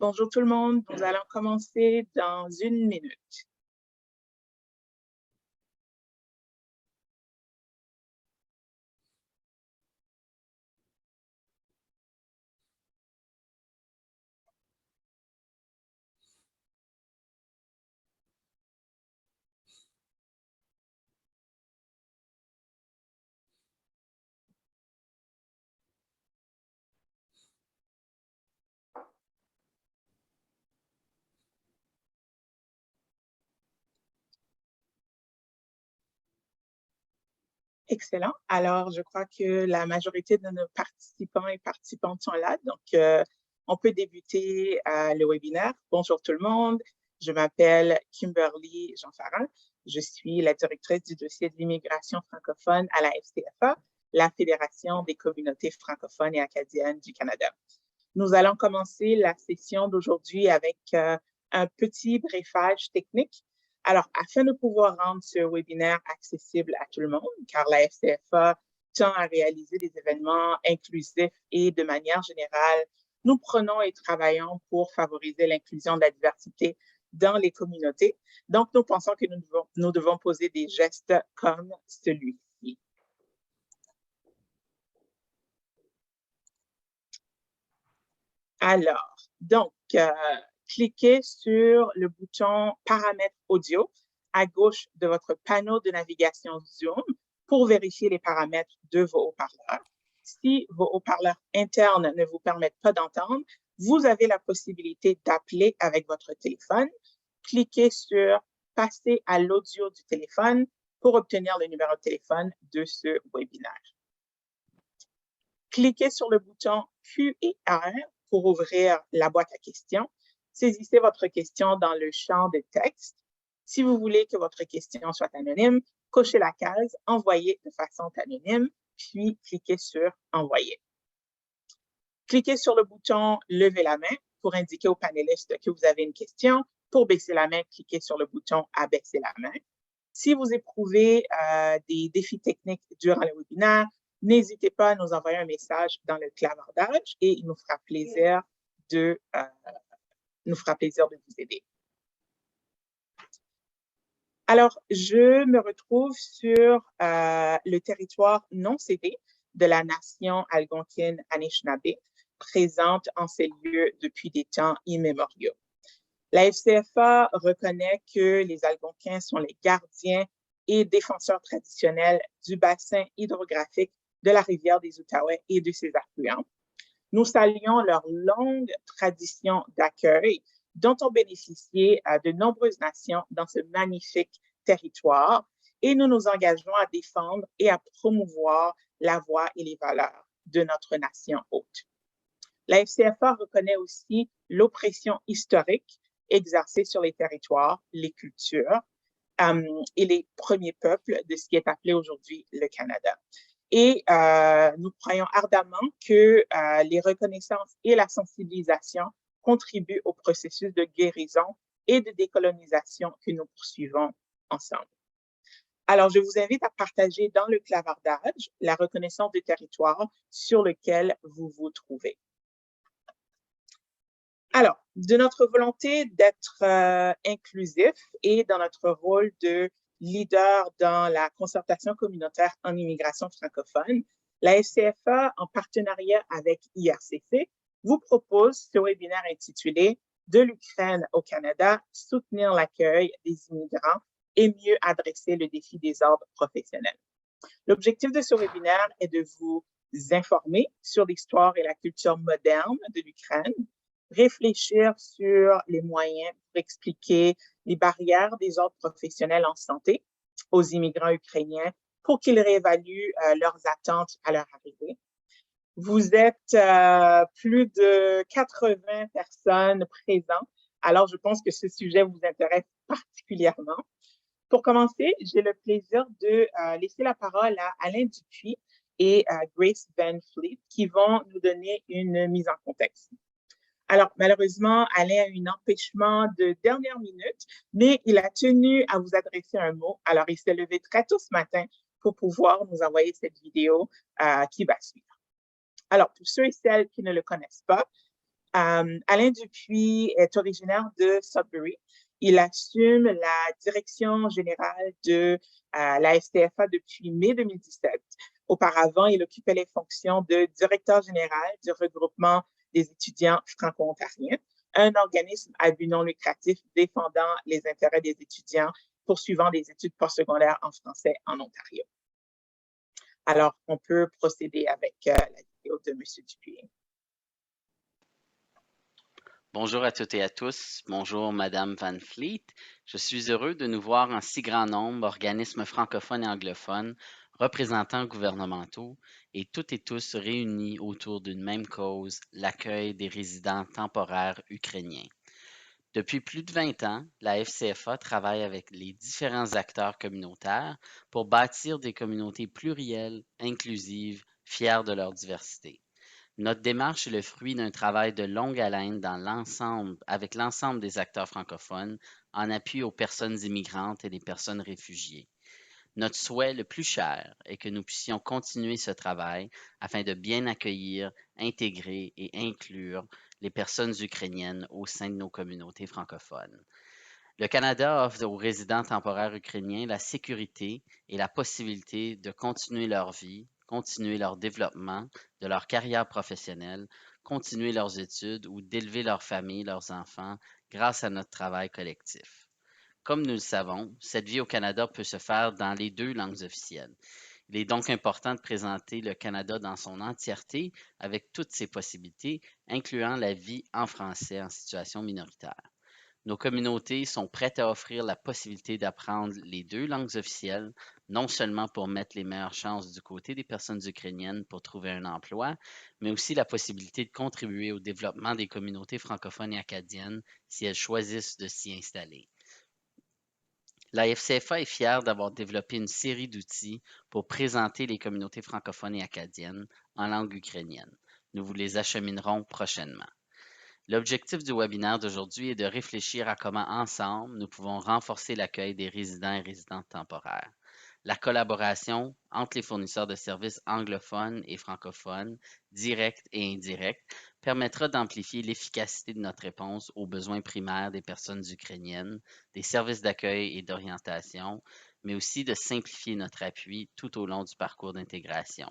Bonjour tout le monde, nous allons commencer dans une minute. Excellent. Alors, je crois que la majorité de nos participants et participantes sont là. Donc, on peut débuter le webinaire. Bonjour tout le monde. Je m'appelle Kimberly Jean-Farin. Je suis la directrice du dossier de l'immigration francophone à la FCFA, la Fédération des communautés francophones et acadiennes du Canada. Nous allons commencer la session d'aujourd'hui avec un petit briefage technique. Alors, afin de pouvoir rendre ce webinaire accessible à tout le monde, car la FCFA tend à réaliser des événements inclusifs et de manière générale, nous prenons et travaillons pour favoriser l'inclusion de la diversité dans les communautés. Donc, nous pensons que nous devons poser des gestes comme celui-ci. Alors, donc, cliquez sur le bouton Paramètres audio à gauche de votre panneau de navigation Zoom pour vérifier les paramètres de vos haut-parleurs. Si vos haut-parleurs internes ne vous permettent pas d'entendre, vous avez la possibilité d'appeler avec votre téléphone. Cliquez sur Passer à l'audio du téléphone pour obtenir le numéro de téléphone de ce webinaire. Cliquez sur le bouton Q et R pour ouvrir la boîte à questions. Saisissez votre question dans le champ de texte. Si vous voulez que votre question soit anonyme, cochez la case « Envoyer de façon anonyme », puis cliquez sur « Envoyer ». Cliquez sur le bouton « Lever la main » pour indiquer aux panélistes que vous avez une question. Pour baisser la main, cliquez sur le bouton « Abaisser la main ». Si vous éprouvez des défis techniques durant le webinaire, n'hésitez pas à nous envoyer un message dans le clavardage et il nous fera plaisir de vous aider. Alors, je me retrouve sur le territoire non cédé de la nation algonquienne Anishinaabe, présente en ces lieux depuis des temps immémoriaux. La FCFA reconnaît que les Algonquins sont les gardiens et défenseurs traditionnels du bassin hydrographique de la rivière des Outaouais et de ses affluents. Nous saluons leur longue tradition d'accueil dont ont bénéficié de nombreuses nations dans ce magnifique territoire et nous nous engageons à défendre et à promouvoir la voix et les valeurs de notre nation hôte. La FCFA reconnaît aussi l'oppression historique exercée sur les territoires, les cultures et les premiers peuples de ce qui est appelé aujourd'hui le Canada. Et nous croyons ardemment que les reconnaissances et la sensibilisation contribuent au processus de guérison et de décolonisation que nous poursuivons ensemble. Alors, je vous invite à partager dans le clavardage la reconnaissance du territoire sur lequel vous vous trouvez. Alors, de notre volonté d'être inclusif et dans notre rôle de leader dans la concertation communautaire en immigration francophone, la FCFA, en partenariat avec IRCC, vous propose ce webinaire intitulé « De l'Ukraine au Canada, soutenir l'accueil des immigrants et mieux adresser le défi des ordres professionnels ». L'objectif de ce webinaire est de vous informer sur l'histoire et la culture moderne de l'Ukraine, réfléchir sur les moyens pour expliquer les barrières des ordres professionnels en santé aux immigrants ukrainiens pour qu'ils réévaluent leurs attentes à leur arrivée. Vous êtes plus de 80 personnes présentes, alors je pense que ce sujet vous intéresse particulièrement. Pour commencer, j'ai le plaisir de laisser la parole à Alain Dupuis et Grace Van Fleet qui vont nous donner une mise en contexte. Alors, malheureusement, Alain a eu un empêchement de dernière minute, mais il a tenu à vous adresser un mot. Alors, il s'est levé très tôt ce matin pour pouvoir nous envoyer cette vidéo qui va suivre. Alors, pour ceux et celles qui ne le connaissent pas, Alain Dupuis est originaire de Sudbury. Il assume la direction générale de la STFA depuis mai 2017. Auparavant, il occupait les fonctions de directeur général du regroupement des étudiants franco-ontariens, un organisme à but non lucratif défendant les intérêts des étudiants poursuivant des études postsecondaires en français en Ontario. Alors, on peut procéder avec la vidéo de M. Dupuis. Bonjour à toutes et à tous. Bonjour, Madame Van Fleet. Je suis heureux de nous voir en si grand nombre, organismes francophones et anglophones, représentants gouvernementaux et toutes et tous réunis autour d'une même cause, l'accueil des résidents temporaires ukrainiens. Depuis plus de 20 ans, la FCFA travaille avec les différents acteurs communautaires pour bâtir des communautés plurielles, inclusives, fières de leur diversité. Notre démarche est le fruit d'un travail de longue haleine avec l'ensemble des acteurs francophones en appui aux personnes immigrantes et les personnes réfugiées. Notre souhait le plus cher est que nous puissions continuer ce travail afin de bien accueillir, intégrer et inclure les personnes ukrainiennes au sein de nos communautés francophones. Le Canada offre aux résidents temporaires ukrainiens la sécurité et la possibilité de continuer leur vie, continuer leur développement de leur carrière professionnelle, continuer leurs études ou d'élever leur famille, leurs enfants, grâce à notre travail collectif. Comme nous le savons, cette vie au Canada peut se faire dans les 2 langues officielles. Il est donc important de présenter le Canada dans son entièreté avec toutes ses possibilités, incluant la vie en français en situation minoritaire. Nos communautés sont prêtes à offrir la possibilité d'apprendre les 2 langues officielles, non seulement pour mettre les meilleures chances du côté des personnes ukrainiennes pour trouver un emploi, mais aussi la possibilité de contribuer au développement des communautés francophones et acadiennes si elles choisissent de s'y installer. La FCFA est fière d'avoir développé une série d'outils pour présenter les communautés francophones et acadiennes en langue ukrainienne. Nous vous les acheminerons prochainement. L'objectif du webinaire d'aujourd'hui est de réfléchir à comment ensemble nous pouvons renforcer l'accueil des résidents et résidentes temporaires. La collaboration entre les fournisseurs de services anglophones et francophones, directs et indirects, permettra d'amplifier l'efficacité de notre réponse aux besoins primaires des personnes ukrainiennes, des services d'accueil et d'orientation, mais aussi de simplifier notre appui tout au long du parcours d'intégration.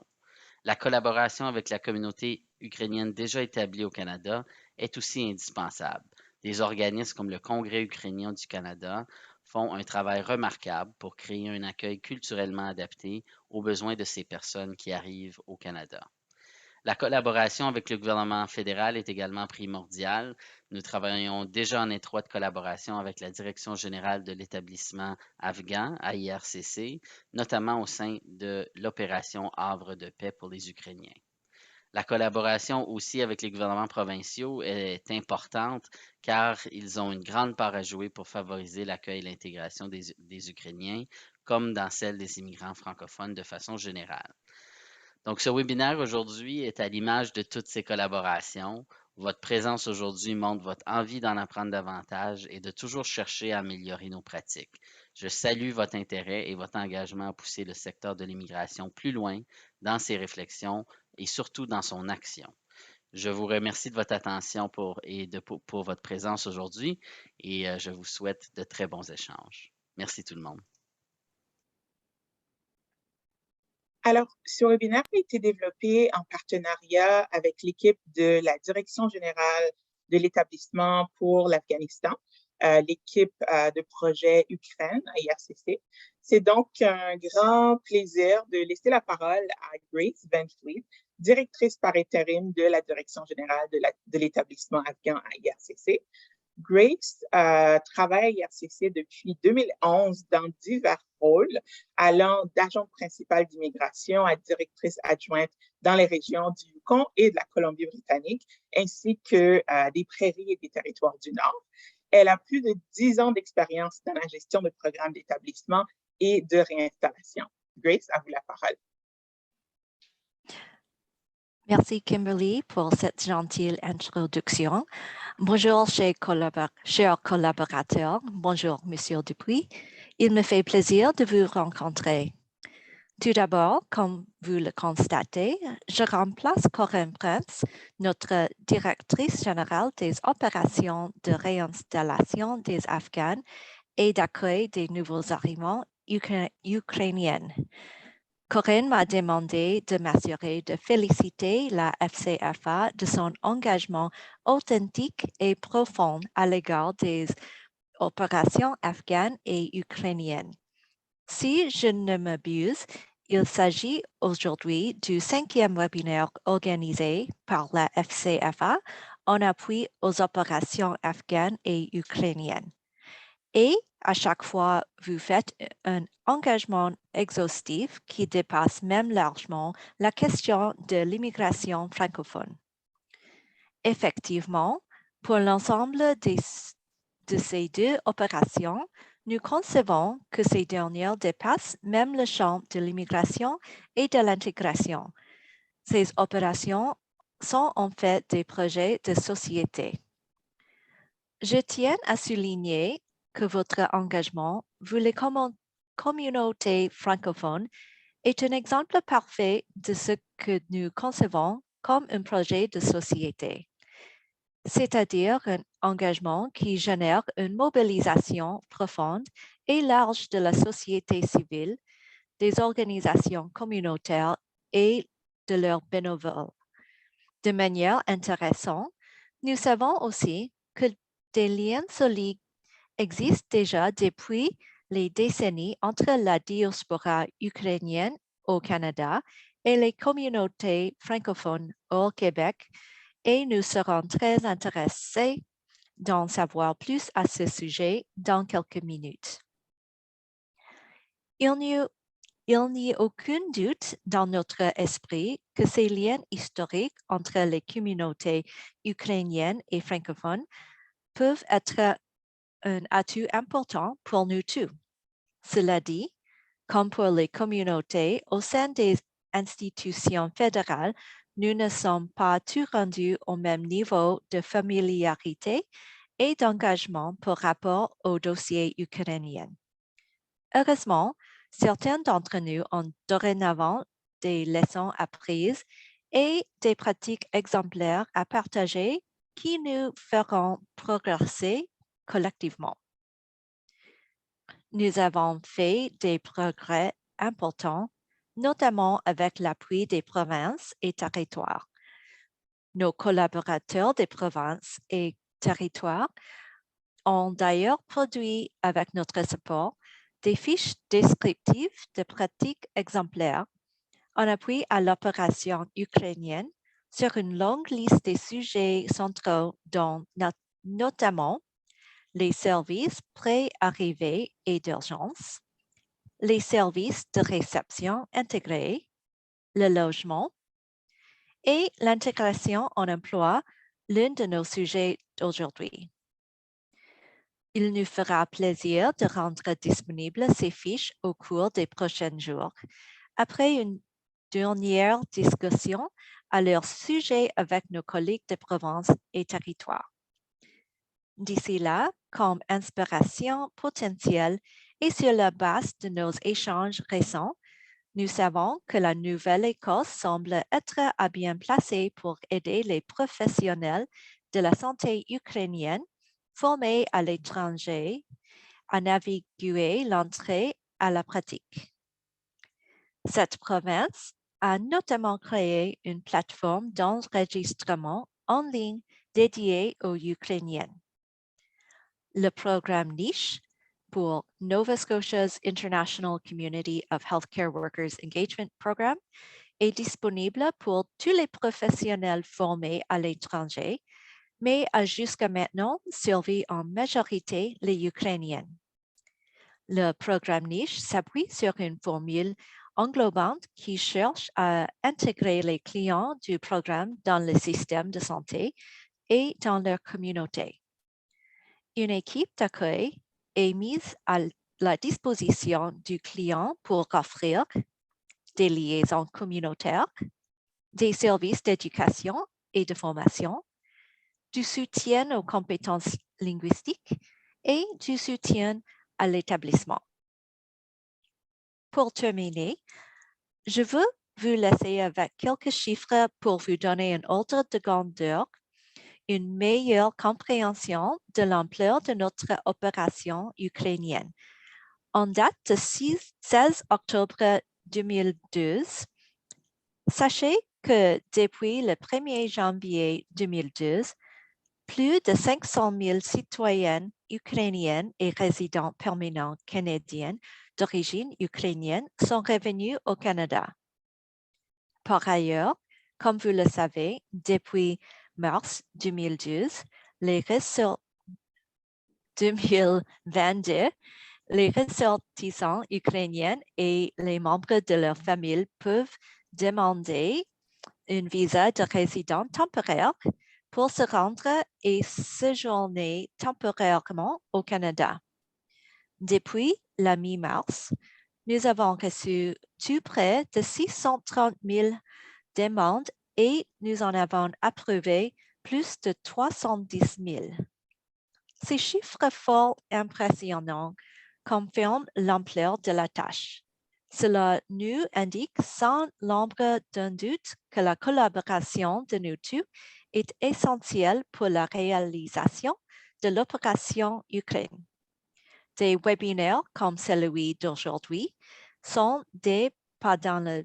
La collaboration avec la communauté ukrainienne déjà établie au Canada est aussi indispensable. Des organismes comme le Congrès ukrainien du Canada font un travail remarquable pour créer un accueil culturellement adapté aux besoins de ces personnes qui arrivent au Canada. La collaboration avec le gouvernement fédéral est également primordiale. Nous travaillons déjà en étroite collaboration avec la Direction générale de l'établissement afghan, AIRCC, notamment au sein de l'opération Havre de paix pour les Ukrainiens. La collaboration aussi avec les gouvernements provinciaux est importante car ils ont une grande part à jouer pour favoriser l'accueil et l'intégration des Ukrainiens, comme dans celle des immigrants francophones de façon générale. Donc, ce webinaire aujourd'hui est à l'image de toutes ces collaborations. Votre présence aujourd'hui montre votre envie d'en apprendre davantage et de toujours chercher à améliorer nos pratiques. Je salue votre intérêt et votre engagement à pousser le secteur de l'immigration plus loin dans ses réflexions et surtout dans son action. Je vous remercie de votre attention pour votre présence aujourd'hui et je vous souhaite de très bons échanges. Merci tout le monde. Alors, ce webinaire a été développé en partenariat avec l'équipe de la Direction générale de l'établissement pour l'Afghanistan, l'équipe de projet Ukraine à IRCC. C'est donc un grand plaisir de laisser la parole à Grace Van Fleet, directrice par intérim de la Direction générale de l'établissement afghan à IRCC. Grace travaille à IRCC depuis 2011 dans divers rôles, allant d'agente principale d'immigration à directrice adjointe dans les régions du Yukon et de la Colombie-Britannique, ainsi que des prairies et des territoires du Nord. Elle a plus de 10 ans d'expérience dans la gestion de programmes d'établissement et de réinstallation. Grace, à vous la parole. Merci Kimberly pour cette gentille introduction. Bonjour chers collaborateurs, bonjour Monsieur Dupuis. Il me fait plaisir de vous rencontrer. Tout d'abord, comme vous le constatez, je remplace Corinne Prince, notre directrice générale des opérations de réinstallation des Afghans et d'accueil des nouveaux arrivants ukrainiens. Corinne m'a demandé de m'assurer de féliciter la FCFA de son engagement authentique et profond à l'égard des opérations afghanes et ukrainiennes. Si je ne m'abuse, il s'agit aujourd'hui du 5e webinaire organisé par la FCFA en appui aux opérations afghanes et ukrainiennes. Et à chaque fois, vous faites un engagement exhaustif qui dépasse même largement la question de l'immigration francophone. Effectivement, pour l'ensemble de ces deux opérations, nous concevons que ces dernières dépassent même le champ de l'immigration et de l'intégration. Ces opérations sont en fait des projets de société. Je tiens à souligner que votre engagement pour les communautés francophones est un exemple parfait de ce que nous concevons comme un projet de société, c'est-à-dire un engagement qui génère une mobilisation profonde et large de la société civile, des organisations communautaires et de leurs bénévoles. De manière intéressante, nous savons aussi que des liens solides existent déjà depuis les décennies entre la diaspora ukrainienne au Canada et les communautés francophones au Québec, et nous serons très intéressés d'en savoir plus à ce sujet dans quelques minutes. Il n'y a aucun doute dans notre esprit que ces liens historiques entre les communautés ukrainiennes et francophones peuvent être un atout important pour nous tous. Cela dit, comme pour les communautés au sein des institutions fédérales, nous ne sommes pas tous rendus au même niveau de familiarité et d'engagement par rapport au dossier ukrainien. Heureusement, certains d'entre nous ont dorénavant des leçons apprises et des pratiques exemplaires à partager qui nous feront progresser collectivement. Nous avons fait des progrès importants, notamment avec l'appui des provinces et territoires. Nos collaborateurs des provinces et territoires ont d'ailleurs produit avec notre support des fiches descriptives de pratiques exemplaires en appui à l'opération ukrainienne sur une longue liste des sujets centraux dont notamment les services pré-arrivée et d'urgence, les services de réception intégrés, le logement et l'intégration en emploi, l'un de nos sujets d'aujourd'hui. Il nous fera plaisir de rendre disponibles ces fiches au cours des prochains jours, après une dernière discussion à leur sujet avec nos collègues de province et territoire. D'ici là, comme inspiration potentielle et sur la base de nos échanges récents, nous savons que la Nouvelle-Écosse semble être à bien placée pour aider les professionnels de la santé ukrainienne formés à l'étranger à naviguer l'entrée à la pratique. Cette province a notamment créé une plateforme d'enregistrement en ligne dédiée aux Ukrainiens. Le programme Niche pour Nova Scotia's International Community of Healthcare Workers Engagement Program est disponible pour tous les professionnels formés à l'étranger, mais a jusqu'à maintenant servi en majorité les Ukrainiens. Le programme Niche s'appuie sur une formule englobante qui cherche à intégrer les clients du programme dans le système de santé et dans leur communauté. Une équipe d'accueil est mise à la disposition du client pour offrir des liaisons communautaires, des services d'éducation et de formation, du soutien aux compétences linguistiques et du soutien à l'établissement. Pour terminer, Je veux vous laisser avec quelques chiffres pour vous donner un ordre de grandeur, une meilleure compréhension de l'ampleur de notre opération ukrainienne. En date de 16 octobre 2012, sachez que depuis le 1er janvier 2012, plus de 500 000 citoyennes ukrainiennes et résidents permanents canadiens d'origine ukrainienne sont revenus au Canada. Par ailleurs, comme vous le savez, depuis mars 2012, les 2022, les ressortissants ukrainiens et les membres de leur famille peuvent demander un visa de résident temporaire pour se rendre et séjourner temporairement au Canada. Depuis la mi-mars, nous avons reçu tout près de 630 000 demandes et nous en avons approuvé plus de 310 000. Ces chiffres fort impressionnants confirment l'ampleur de la tâche. Cela nous indique sans l'ombre d'un doute que la collaboration de nous tous est essentielle pour la réalisation de l'opération Ukraine. Des webinaires comme celui d'aujourd'hui sont des pas dans la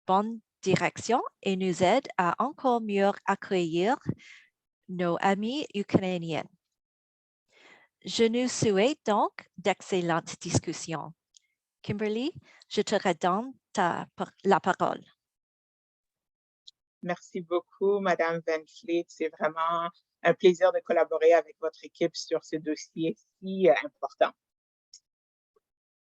bonne direction et nous aident à encore mieux accueillir nos amis ukrainiens. Je nous souhaite donc d'excellentes discussions. Kimberly, je te redonne la parole. Merci beaucoup, Madame Van Fleet. C'est vraiment un plaisir de collaborer avec votre équipe sur ce dossier si important.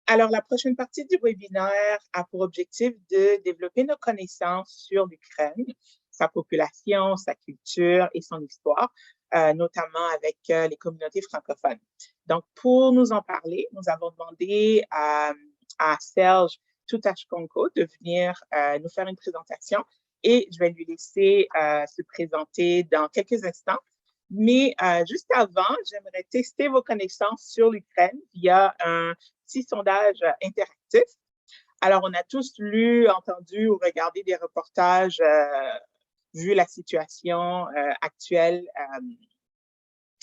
Alors, la prochaine partie du webinaire a pour objectif de développer nos connaissances sur l'Ukraine, sa population, sa culture et son histoire, notamment avec les communautés francophones. Donc, pour nous en parler, nous avons demandé à Serge Tutashkonko de venir nous faire une présentation et je vais lui laisser se présenter dans quelques instants. Mais juste avant, j'aimerais tester vos connaissances sur l'Ukraine via un petit sondage interactif. Alors, on a tous lu, entendu ou regardé des reportages vu la situation actuelle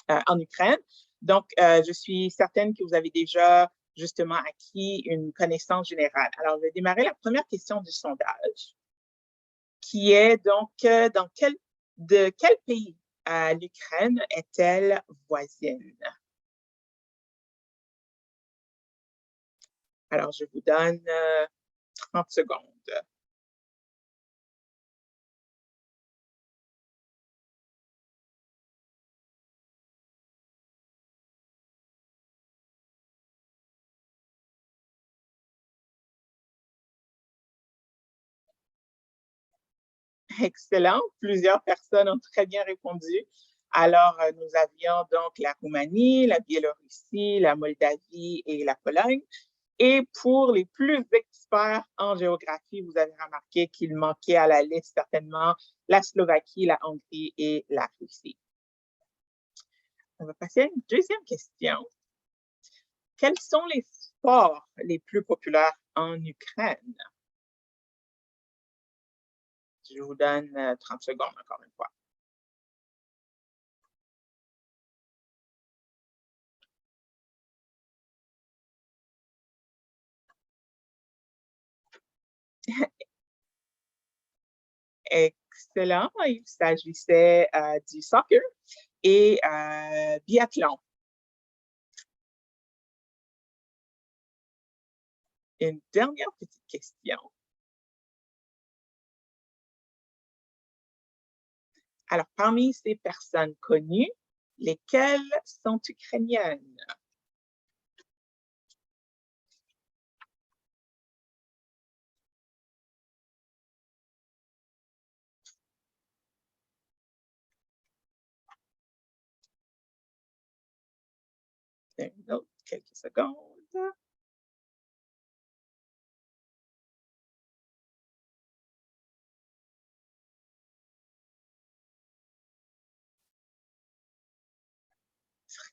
en Ukraine. Donc, je suis certaine que vous avez déjà justement acquis une connaissance générale. Alors, je vais démarrer la première question du sondage, qui est donc de quel pays l'Ukraine est-elle voisine? Alors, je vous donne 30 secondes. Excellent. Plusieurs personnes ont très bien répondu. Alors, nous avions donc la Roumanie, la Biélorussie, la Moldavie et la Pologne. Et pour les plus experts en géographie, vous avez remarqué qu'il manquait à la liste certainement la Slovaquie, la Hongrie et la Russie. On va passer à une deuxième question. Quels sont les sports les plus populaires en Ukraine? Je vous donne 30 secondes encore une fois. Excellent. Il s'agissait du soccer et biathlon. Une dernière petite question. Alors, parmi ces personnes connues, lesquelles sont ukrainiennes? Une autre, quelques secondes.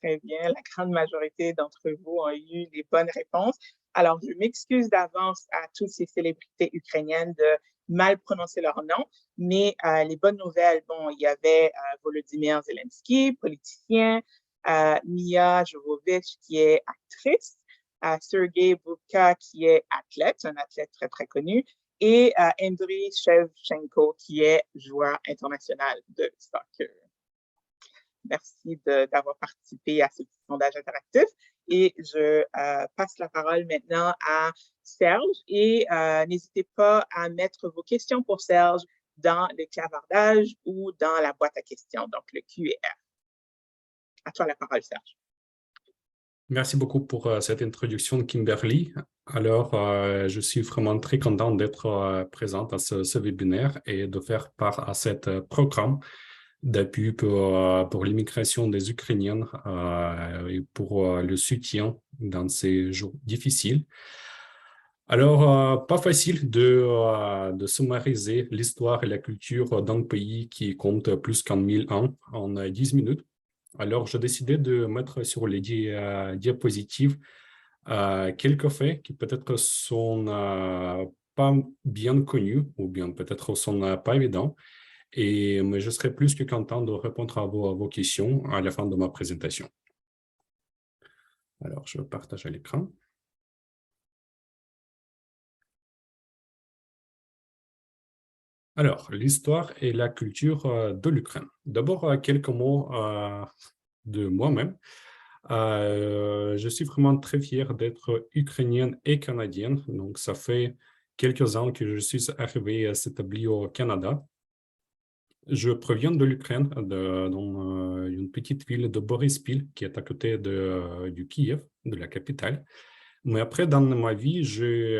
Très bien, la grande majorité d'entre vous ont eu les bonnes réponses. Alors, je m'excuse d'avance à toutes ces célébrités ukrainiennes de mal prononcer leur nom, mais les bonnes nouvelles, bon, il y avait Volodymyr Zelensky, politicien, Mia Jovovich, qui est actrice, Sergei Bubka, qui est athlète, un athlète très, très connu, et Andriy Shevchenko, qui est joueur international de soccer. Merci d'avoir participé à ce petit sondage interactif. Et je passe la parole maintenant à Serge. Et n'hésitez pas à mettre vos questions pour Serge dans le clavardage ou dans la boîte à questions, donc le QR. À toi la parole, Serge. Merci beaucoup pour cette introduction, Kimberly. Alors, je suis vraiment très content d'être présente à ce webinaire et de faire part à ce programme d'appui pour l'immigration des Ukrainiens et pour le soutien dans ces jours difficiles. Alors, pas facile de summariser l'histoire et la culture d'un pays qui compte plus qu'en 1000 ans en 10 minutes. Alors, j'ai décidé de mettre sur les diapositives quelques faits qui peut-être sont pas bien connus ou bien peut-être sont pas évidents. Mais je serai plus que content de répondre à vos questions à la fin de ma présentation. Alors, je partage l'écran. Alors, l'histoire et la culture de l'Ukraine. D'abord, quelques mots de moi-même. Je suis vraiment très fier d'être ukrainienne et canadienne. Donc, ça fait quelques ans que je suis arrivé à s'établir au Canada. Je proviens de l'Ukraine, dans une petite ville de Borispil, qui est à côté du Kiev, de la capitale. Mais après, dans ma vie, j'ai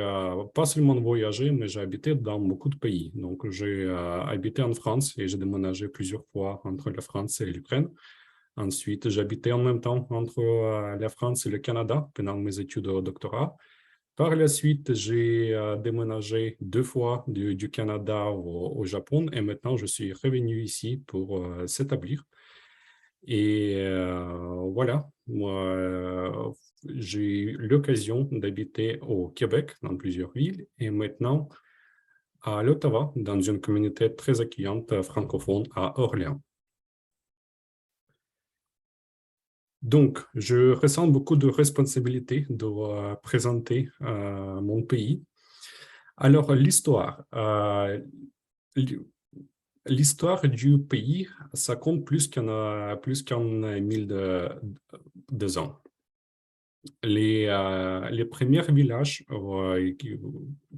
pas seulement voyagé, mais j'ai habité dans beaucoup de pays. Donc, j'ai habité en France et j'ai déménagé plusieurs fois entre la France et l'Ukraine. Ensuite, j'habitais en même temps entre la France et le Canada pendant mes études au doctorat. Par la suite, j'ai déménagé 2 fois du Canada au Japon et maintenant je suis revenu ici pour s'établir. Et voilà, moi, j'ai eu l'occasion d'habiter au Québec dans plusieurs villes et maintenant à l'Ottawa dans une communauté très accueillante francophone à Orléans. Donc, je ressens beaucoup de responsabilité de présenter mon pays. Alors, l'histoire. L'histoire du pays, ça compte plus qu'en 1002 ans. Les premiers villages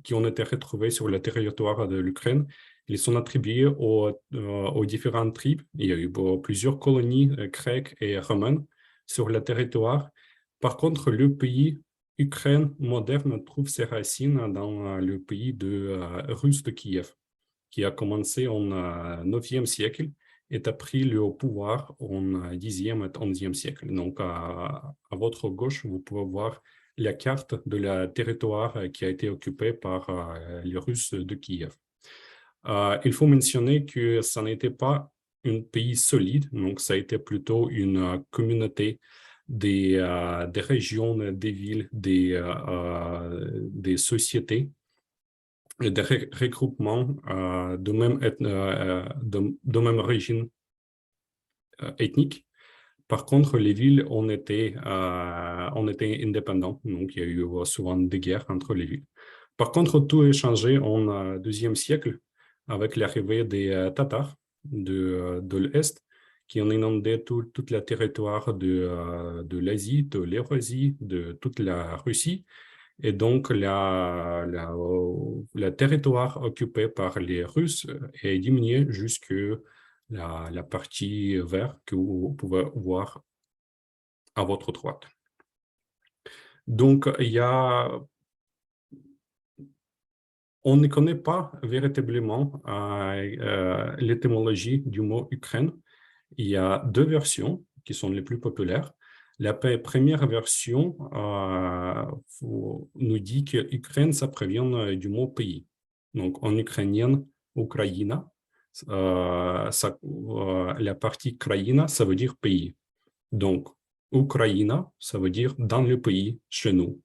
qui ont été retrouvés sur le territoire de l'Ukraine, ils sont attribués aux différentes tribus. Il y a eu plusieurs colonies grecques et romaines sur le territoire. Par contre, le pays Ukraine moderne trouve ses racines dans le pays russe de Kiev, qui a commencé au 9e siècle et a pris le pouvoir au 10e et 11e siècle. Donc, à votre gauche, vous pouvez voir la carte de la territoire qui a été occupé par les Russes de Kiev. Il faut mentionner que ça n'était pas un pays solide, donc ça a été plutôt une communauté des régions, des villes, des sociétés, des regroupements de même origine ethnique. Par contre, les villes ont été indépendantes, donc il y a eu souvent des guerres entre les villes. Par contre, tout a changé au 2e siècle avec l'arrivée des Tatars de l'Est qui ont inondé tout le territoire de l'Asie, de l'Eurasie, de toute la Russie. Et donc, le territoire occupé par les Russes est diminué jusqu'à la partie verte que vous pouvez voir à votre droite. Donc, on ne connaît pas véritablement l'étymologie du mot Ukraine. Il y a 2 versions qui sont les plus populaires. La première version nous dit que Ukraine, ça provient du mot pays. Donc, en ukrainien, Ukraina, la partie Kraïna, ça veut dire pays. Donc, Ukraina, ça veut dire dans le pays, chez nous.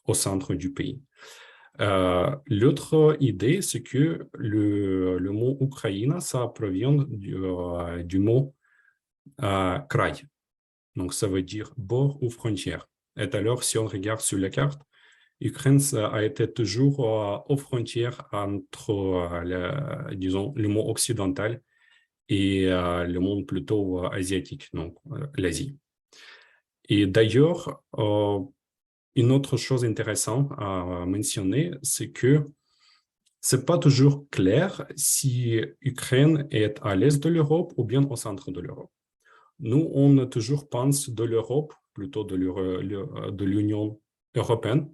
au centre du pays. L'autre idée, c'est que le mot Ukraine, ça provient du mot kraj. Donc, ça veut dire bord ou frontière. Et alors, si on regarde sur la carte, Ukraine a été toujours aux frontières entre, disons, le monde occidental et le monde plutôt asiatique, donc l'Asie. Et d'ailleurs, une autre chose intéressante à mentionner, c'est que c'est pas toujours clair si Ukraine est à l'est de l'Europe ou bien au centre de l'Europe. Nous, on toujours pense de l'Europe, plutôt de l'Union européenne,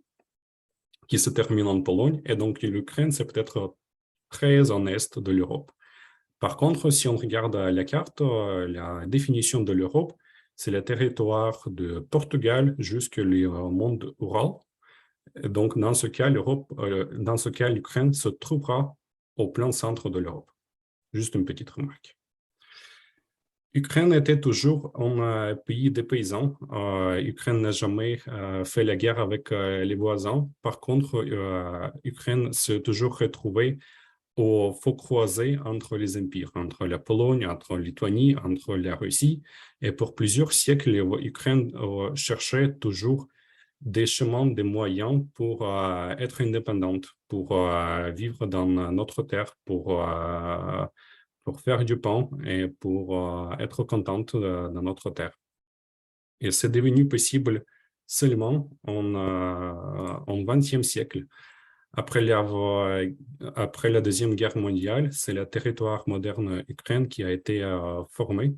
qui se termine en Pologne, et donc l'Ukraine, c'est peut-être très en est de l'Europe. Par contre, si on regarde la carte, la définition de l'Europe, c'est le territoire de Portugal jusqu'au monde Ural. Et donc, dans ce cas, l'Ukraine se trouvera au plein centre de l'Europe. Juste une petite remarque. L'Ukraine était toujours un pays des paysans. L'Ukraine n'a jamais fait la guerre avec les voisins. Par contre, l'Ukraine s'est toujours retrouvée au faux croisé entre les empires, entre la Pologne, entre la Lituanie, entre la Russie. Et pour plusieurs siècles, l'Ukraine cherchait toujours des chemins, des moyens pour être indépendante, pour vivre dans notre terre, pour faire du pain et pour être contente dans notre terre. Et c'est devenu possible seulement en XXe siècle. Après la Deuxième Guerre mondiale, c'est le territoire moderne Ukraine qui a été formé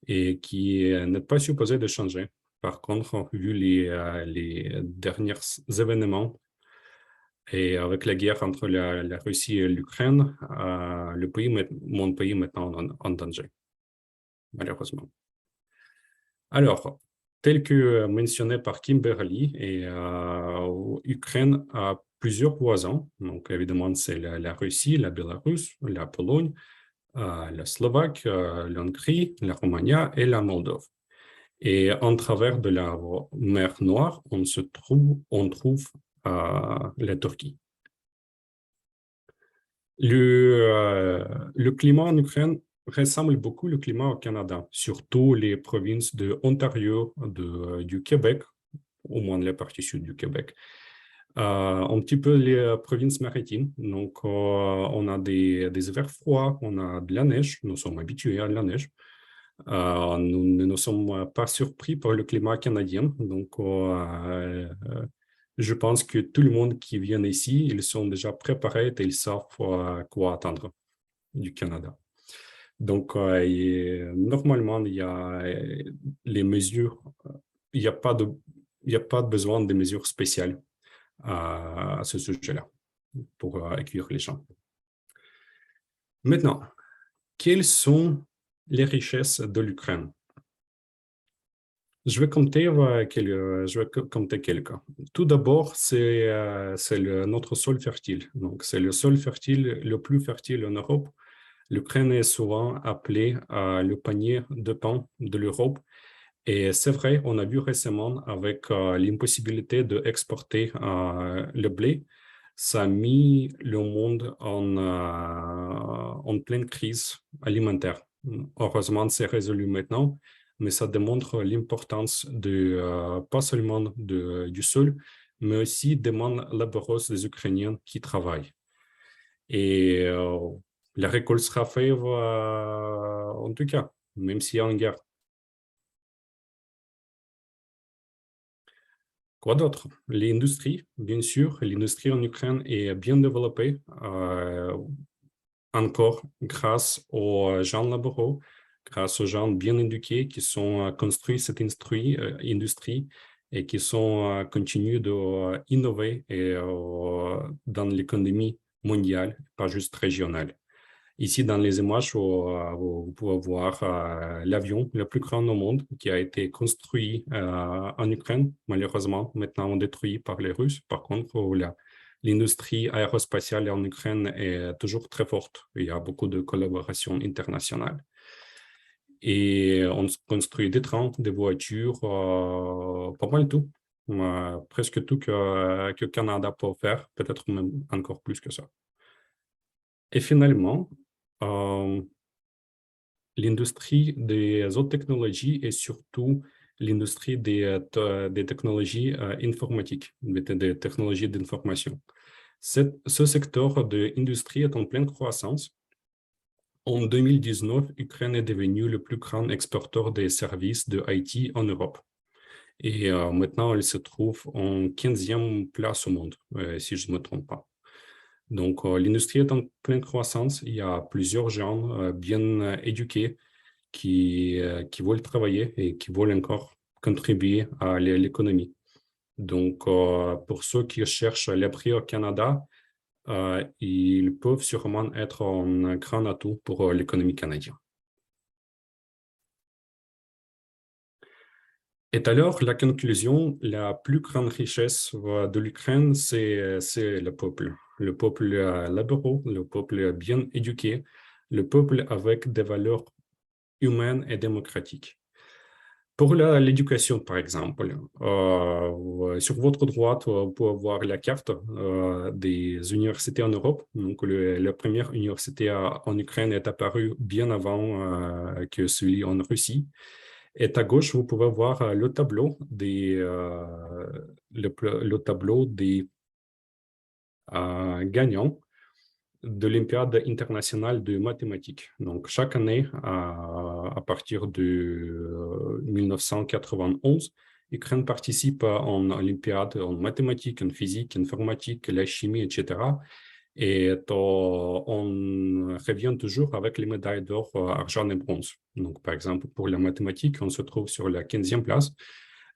et qui n'est pas supposé de changer. Par contre, vu les derniers événements et avec la guerre entre la Russie et l'Ukraine, mon pays est maintenant en danger, malheureusement. Alors, tel que mentionné par Kimberly, l'Ukraine a plusieurs voisins. Donc, évidemment, c'est la Russie, la Bélarus, la Pologne, la Slovaque, la Hongrie, la Roumanie et la Moldove. Et en travers de la mer Noire, on trouve la Turquie. Le climat en Ukraine ressemble beaucoup au climat au Canada, surtout les provinces de Ontario, du Québec, au moins la partie sud du Québec. Un petit peu les provinces maritimes. Donc, on a des hivers froids, on a de la neige, nous sommes habitués à la neige. Nous ne sommes pas surpris par le climat canadien. Donc, je pense que tout le monde qui vient ici, ils sont déjà préparés et ils savent quoi attendre du Canada. Donc, normalement, il y a les mesures, il n'y a pas de besoin de mesures spéciales à ce sujet-là pour accueillir les gens. Maintenant, quelles sont les richesses de l'Ukraine? Je vais compter quelques. Tout d'abord, c'est notre sol fertile. Donc, c'est le sol fertile le plus fertile en Europe. L'Ukraine est souvent appelée le panier de pain de l'Europe. Et c'est vrai, on a vu récemment avec l'impossibilité d'exporter le blé, ça a mis le monde en pleine crise alimentaire. Heureusement, c'est résolu maintenant, mais ça démontre l'importance pas seulement du sol, mais aussi des mains laborieuses des Ukrainiens qui travaillent. Et la récolte sera faite en tout cas, même s'il y a une guerre. Quoi d'autre? L'industrie, bien sûr, l'industrie en Ukraine est bien développée, encore grâce aux gens laborieux, grâce aux gens bien éduqués qui sont construits cette industrie et qui continuent d'innover dans l'économie mondiale, pas juste régionale. Ici, dans les images, vous pouvez voir l'avion le plus grand au monde qui a été construit en Ukraine. Malheureusement, maintenant détruit par les Russes. Par contre, l'industrie aérospatiale en Ukraine est toujours très forte. Il y a beaucoup de collaborations internationales. Et on construit des trains, des voitures, pas mal tout. presque tout que le Canada peut faire, peut-être même encore plus que ça. Et finalement, l'industrie des autres technologies et surtout l'industrie des technologies informatiques, des technologies d'information. Ce secteur de l'industrie est en pleine croissance. En 2019, l'Ukraine est devenue le plus grand exportateur des services de IT en Europe. Et maintenant, elle se trouve en 15e place au monde, si je ne me trompe pas. Donc, l'industrie est en pleine croissance. Il y a plusieurs gens bien éduqués qui veulent travailler et qui veulent encore contribuer à l'économie. Donc, pour ceux qui cherchent l'abri au Canada, ils peuvent sûrement être un grand atout pour l'économie canadienne. Et alors, la conclusion, la plus grande richesse de l'Ukraine, c'est le peuple. Le peuple laborieux, le peuple bien éduqué, le peuple avec des valeurs humaines et démocratiques. Pour l'éducation, par exemple, sur votre droite, vous pouvez voir la carte des universités en Europe. Donc, la première université en Ukraine est apparue bien avant que celui en Russie. Et à gauche, vous pouvez voir le tableau des gagnants de l'Olympiade internationale de mathématiques. Donc, chaque année, à partir de 1991, l'Ukraine participe en Olympiade en mathématiques, en physique, en informatique, la chimie, etc. Et on revient toujours avec les médailles d'or, argent et bronze. Donc, par exemple, pour la mathématique, on se trouve sur la 15e place,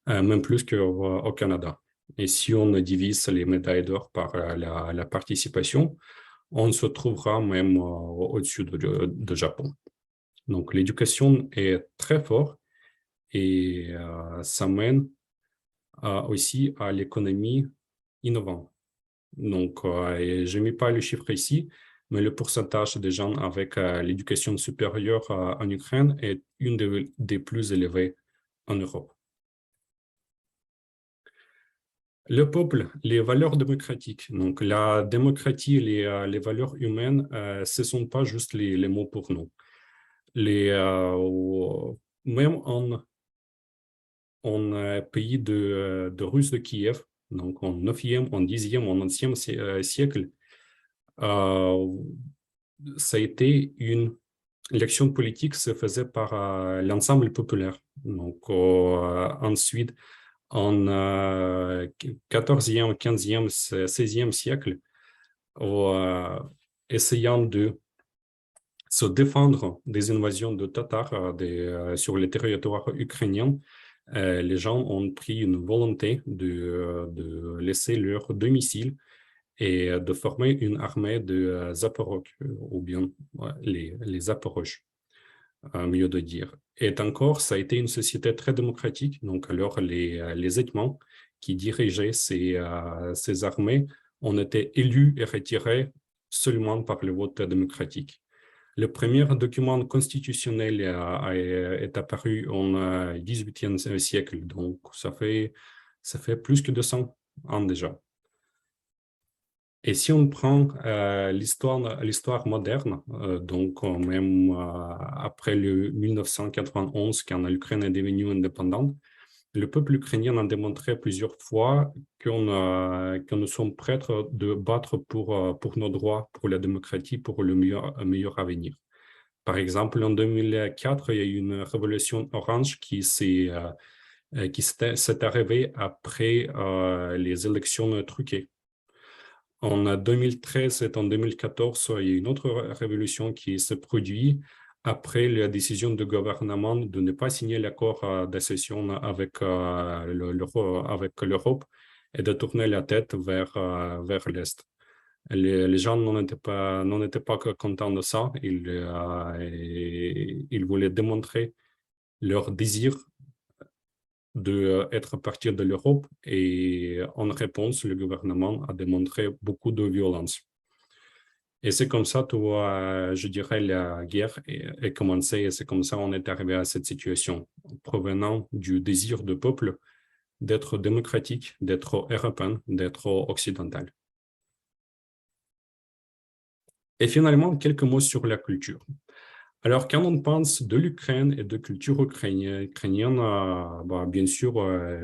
même plus qu'au Canada. Et si on divise les médailles d'or par la participation, on se trouvera même au-dessus de Japon. Donc, l'éducation est très forte et ça mène aussi à l'économie innovante. Donc, je n'ai mis pas le chiffre ici, mais le pourcentage des gens avec l'éducation supérieure en Ukraine est une des plus élevées en Europe. Le peuple, les valeurs démocratiques. Donc, la démocratie, les valeurs humaines, ce ne sont pas juste les mots pour nous. Même en pays de Russes de Kiev, donc en 9e, en 10e, en 11e siècle, ça a été l'action politique se faisait par l'ensemble populaire. Donc, ensuite, en 14e, 15e, 16e siècle, essayant de se défendre des invasions de Tatars sur le territoire ukrainien, les gens ont pris une volonté de laisser leur domicile et de former une armée de Zaporogues, ou bien les Zaporoges, mieux de dire. Et encore, ça a été une société très démocratique. Donc, alors, les États qui dirigeaient ces armées ont été élus et retirés seulement par le vote démocratique. Le premier document constitutionnel est apparu en 18e siècle, donc ça fait plus que 200 ans déjà. Et si on prend l'histoire moderne, donc même après le 1991, quand l'Ukraine est devenue indépendante, le peuple ukrainien a démontré plusieurs fois que nous sommes prêts de battre pour nos droits, pour la démocratie, pour le meilleur avenir. Par exemple, en 2004, il y a eu une révolution orange qui s'est arrivée après les élections truquées. En 2013 et en 2014, il y a une autre révolution qui se produit après la décision du gouvernement de ne pas signer l'accord d'association avec l'Europe et de tourner la tête vers l'Est. Les gens n'en étaient pas contents de ça. Ils voulaient démontrer leur désir d'être partie de l'Europe et en réponse, le gouvernement a démontré beaucoup de violence. Et c'est comme ça, je dirais, la guerre est commencée et c'est comme ça qu'on est arrivé à cette situation, provenant du désir du peuple d'être démocratique, d'être européen, d'être occidental. Et finalement, quelques mots sur la culture. Alors, quand on pense de l'Ukraine et de culture ukrainienne, bien sûr,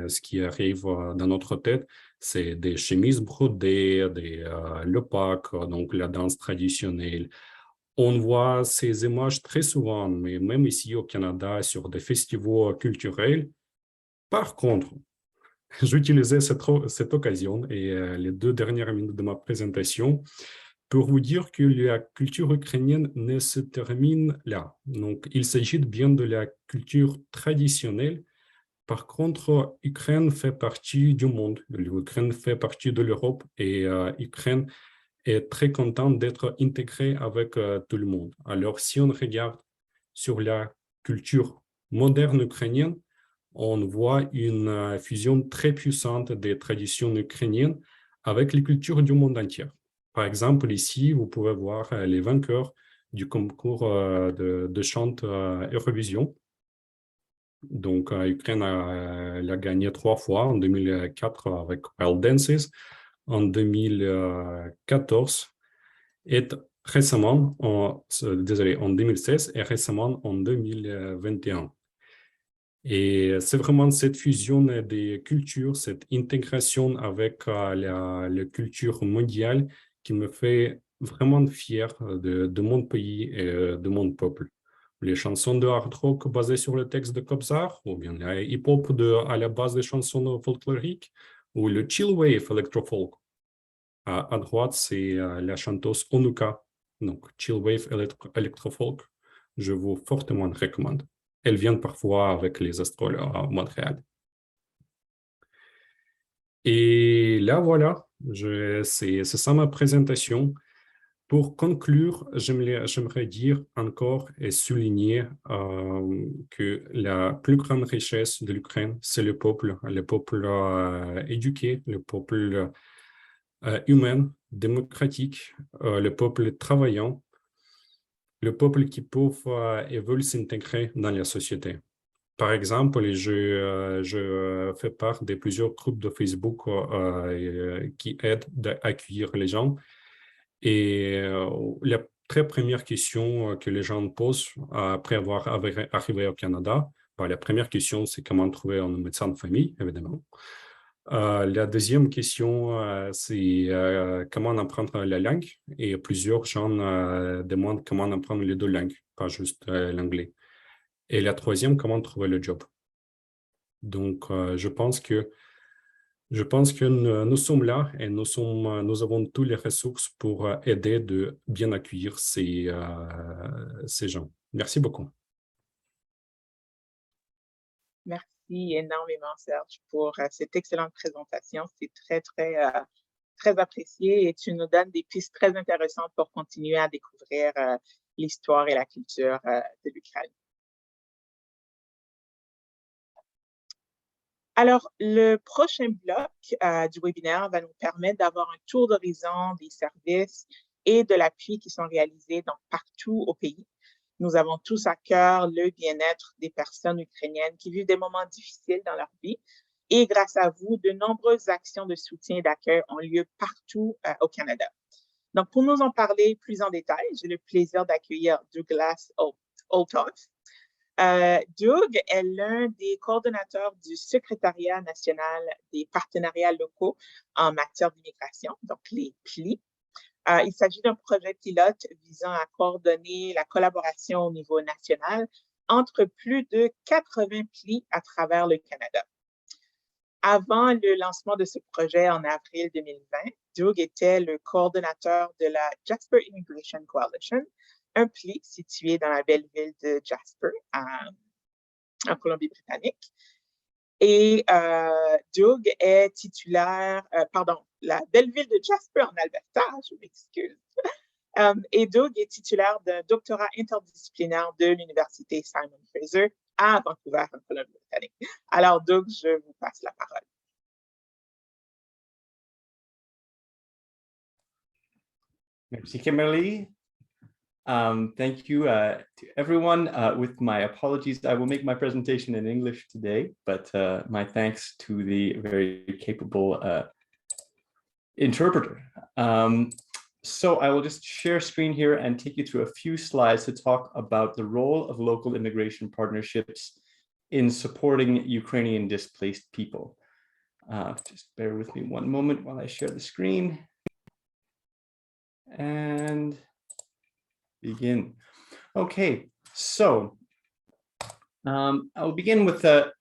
ce qui arrive dans notre tête, c'est des chemises brodées, le Pâques, donc la danse traditionnelle. On voit ces images très souvent, mais même ici au Canada, sur des festivals culturels. Par contre, j'utilisais cette occasion et les 2 dernières minutes de ma présentation pour vous dire que la culture ukrainienne ne se termine là. Donc, il s'agit bien de la culture traditionnelle. Par contre, l'Ukraine fait partie du monde. L'Ukraine fait partie de l'Europe et l'Ukraine est très contente d'être intégrée avec tout le monde. Alors, si on regarde sur la culture moderne ukrainienne, on voit une fusion très puissante des traditions ukrainiennes avec les cultures du monde entier. Par exemple, ici, vous pouvez voir les vainqueurs du concours de chant Eurovision. Donc, l'Ukraine a gagné 3 fois, en 2004 avec Wild Dances, en 2014 et récemment, en 2016 et récemment en 2021. Et c'est vraiment cette fusion des cultures, cette intégration avec la culture mondiale qui me fait vraiment fier de mon pays et de mon peuple. Les chansons de hard rock basées sur le texte de Kobzar, ou bien la hip-hop à la base des chansons folkloriques, ou le chill wave electro-folk. À droite, c'est la chanteuse Onuka, donc chill wave electro-folk. Je vous fortement recommande. Elles viennent parfois avec les astrologues à Montréal. Et là, voilà, c'est ça ma présentation. Pour conclure, j'aimerais dire encore et souligner que la plus grande richesse de l'Ukraine, c'est le peuple éduqué, le peuple humain, démocratique, le peuple travaillant, le peuple qui peut et veut s'intégrer dans la société. Par exemple, je fais part de plusieurs groupes de Facebook qui aident à accueillir les gens. Et la très première question que les gens posent après avoir arrivé au Canada, la première question, c'est comment trouver un médecin de famille, évidemment. La deuxième question, c'est comment apprendre la langue. Et plusieurs gens demandent comment apprendre les 2 langues, pas juste l'anglais. Et la troisième, comment trouver le job. Donc, je pense que nous sommes là et nous avons toutes les ressources pour aider de bien accueillir ces gens. Merci beaucoup. Merci énormément, Serge, pour cette excellente présentation. C'est très apprécié et tu nous donnes des pistes très intéressantes pour continuer à découvrir l'histoire et la culture de l'Ukraine. Alors, le prochain bloc du webinaire va nous permettre d'avoir un tour d'horizon des services et de l'appui qui sont réalisés partout au pays. Nous avons tous à cœur le bien-être des personnes ukrainiennes qui vivent des moments difficiles dans leur vie. Et grâce à vous, de nombreuses actions de soutien et d'accueil ont lieu partout au Canada. Donc, pour nous en parler plus en détail, j'ai le plaisir d'accueillir Douglas Olthoff. Doug est l'un des coordonnateurs du Secrétariat national des partenariats locaux en matière d'immigration, donc les PLI. Il s'agit d'un projet pilote visant à coordonner la collaboration au niveau national entre plus de 80 PLI à travers le Canada. Avant le lancement de ce projet en avril 2020, Doug était le coordonnateur de la Jasper Immigration Coalition, un PLI situé dans la belle ville de Jasper, en Colombie-Britannique. Et Doug est titulaire, la belle ville de Jasper en Alberta, je m'excuse. Et Doug est titulaire d'un doctorat interdisciplinaire de l'Université Simon Fraser à Vancouver, en Colombie-Britannique. Alors, Doug, je vous passe la parole. Merci, Kimberly. Thank you to everyone. With my apologies, I will make my presentation in English today, but my thanks to the very capable interpreter. So I will just share screen here and take you through a few slides to talk about the role of local immigration partnerships in supporting Ukrainian displaced people. Just bear with me one moment while I share the screen and begin. Okay, so I'll begin with a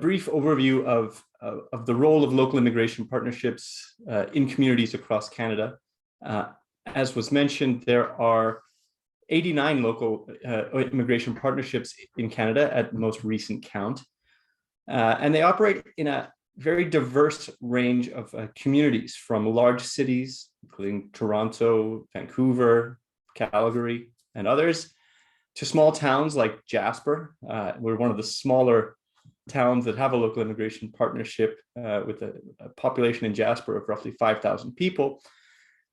brief overview of the role of local immigration partnerships in communities across Canada. As was mentioned, there are 89 local immigration partnerships in Canada at the most recent count. And they operate in a very diverse range of communities, from large cities, including Toronto, Vancouver, Calgary, and others, to small towns like Jasper. We're one of the smaller towns that have a local immigration partnership with a population in Jasper of roughly 5,000 people.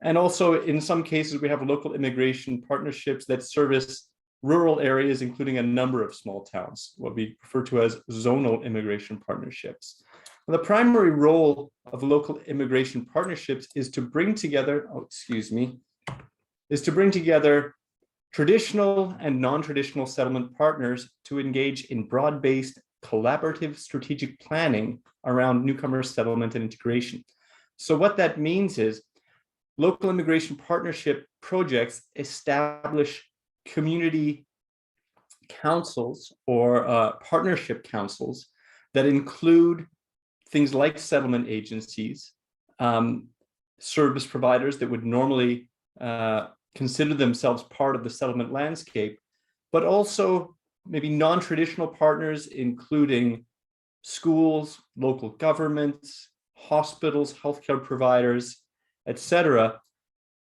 And also, in some cases, we have local immigration partnerships that service rural areas, including a number of small towns, what we refer to as zonal immigration partnerships. And the primary role of local immigration partnerships is to bring together, traditional and non-traditional settlement partners to engage in broad-based collaborative strategic planning around newcomer settlement and integration. So what that means is local immigration partnership projects establish community councils or partnership councils that include things like settlement agencies, service providers that would normally consider themselves part of the settlement landscape, but also maybe non-traditional partners, including schools, local governments, hospitals, healthcare providers, etc.,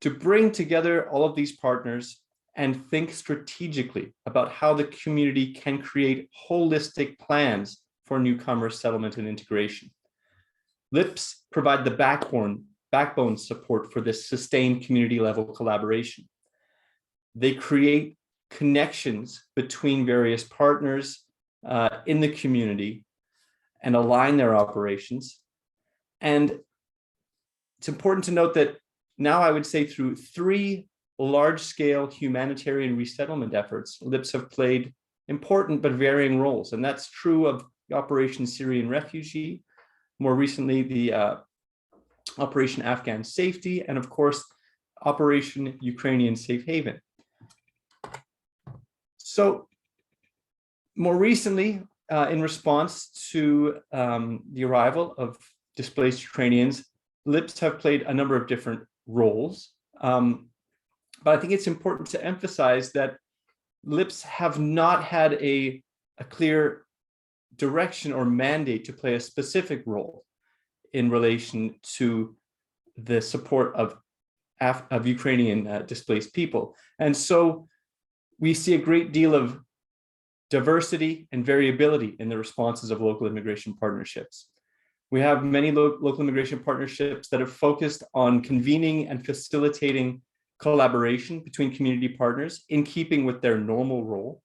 to bring together all of these partners and think strategically about how the community can create holistic plans for newcomer settlement and integration. LIPs provide the backbone support for this sustained community level collaboration. They create connections between various partners in the community and align their operations. And it's important to note that now, I would say, through 3 large-scale humanitarian resettlement efforts, LIPs have played important but varying roles. And that's true of the Operation Syrian Refugee, more recently the Operation Afghan Safety, and of course, Operation Ukrainian Safe Haven. So more recently, in response to the arrival of displaced Ukrainians, LIPs have played a number of different roles. But I think it's important to emphasize that LIPs have not had a clear direction or mandate to play a specific role in relation to the support of Ukrainian displaced people. And so we see a great deal of diversity and variability in the responses of local immigration partnerships. We have many local immigration partnerships that are focused on convening and facilitating collaboration between community partners in keeping with their normal role.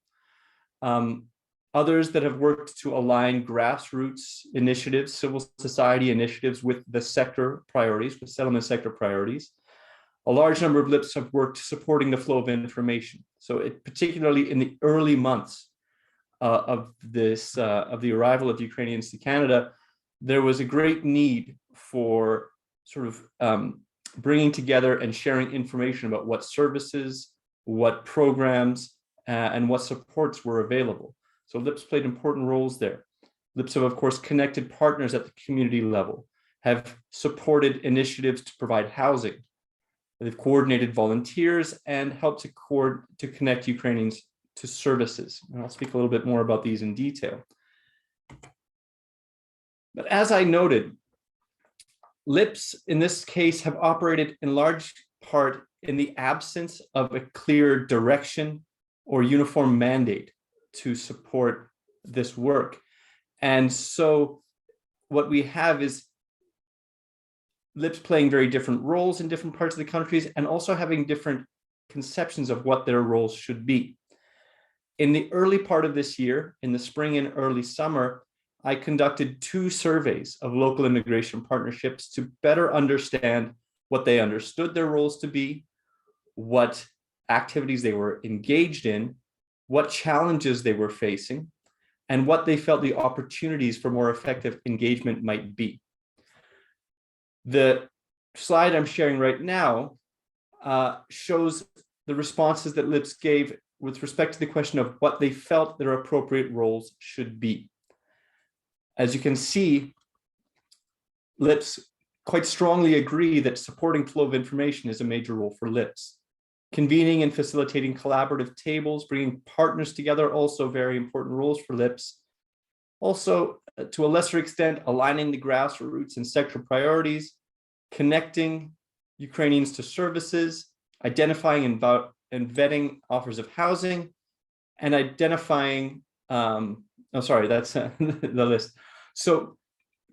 Others that have worked to align grassroots initiatives, civil society initiatives with the sector priorities, with settlement sector priorities. A large number of LIPs have worked supporting the flow of information. So particularly in the early months of the arrival of Ukrainians to Canada, there was a great need for sort of bringing together and sharing information about what services, what programs, and what supports were available. So LIPs played important roles there. LIPs have, of course, connected partners at the community level, have supported initiatives to provide housing. They've coordinated volunteers and helped to connect Ukrainians to services. And I'll speak a little bit more about these in detail. But as I noted, LIPs in this case have operated in large part in the absence of a clear direction or uniform mandate to support this work. And so what we have is LIPs playing very different roles in different parts of the countries and also having different conceptions of what their roles should be. In the early part of this year, in the spring and early summer, I conducted 2 surveys of local immigration partnerships to better understand what they understood their roles to be, what activities they were engaged in, what challenges they were facing, and what they felt the opportunities for more effective engagement might be. The slide I'm sharing right now shows the responses that LIPS gave with respect to the question of what they felt their appropriate roles should be. As you can see, LIPS quite strongly agree that supporting flow of information is a major role for LIPS. Convening and facilitating collaborative tables, bringing partners together, also very important roles for LIPS. Also, to a lesser extent, aligning the grassroots and sector priorities, connecting Ukrainians to services, identifying and vetting offers of housing, and identifying, that's the list. So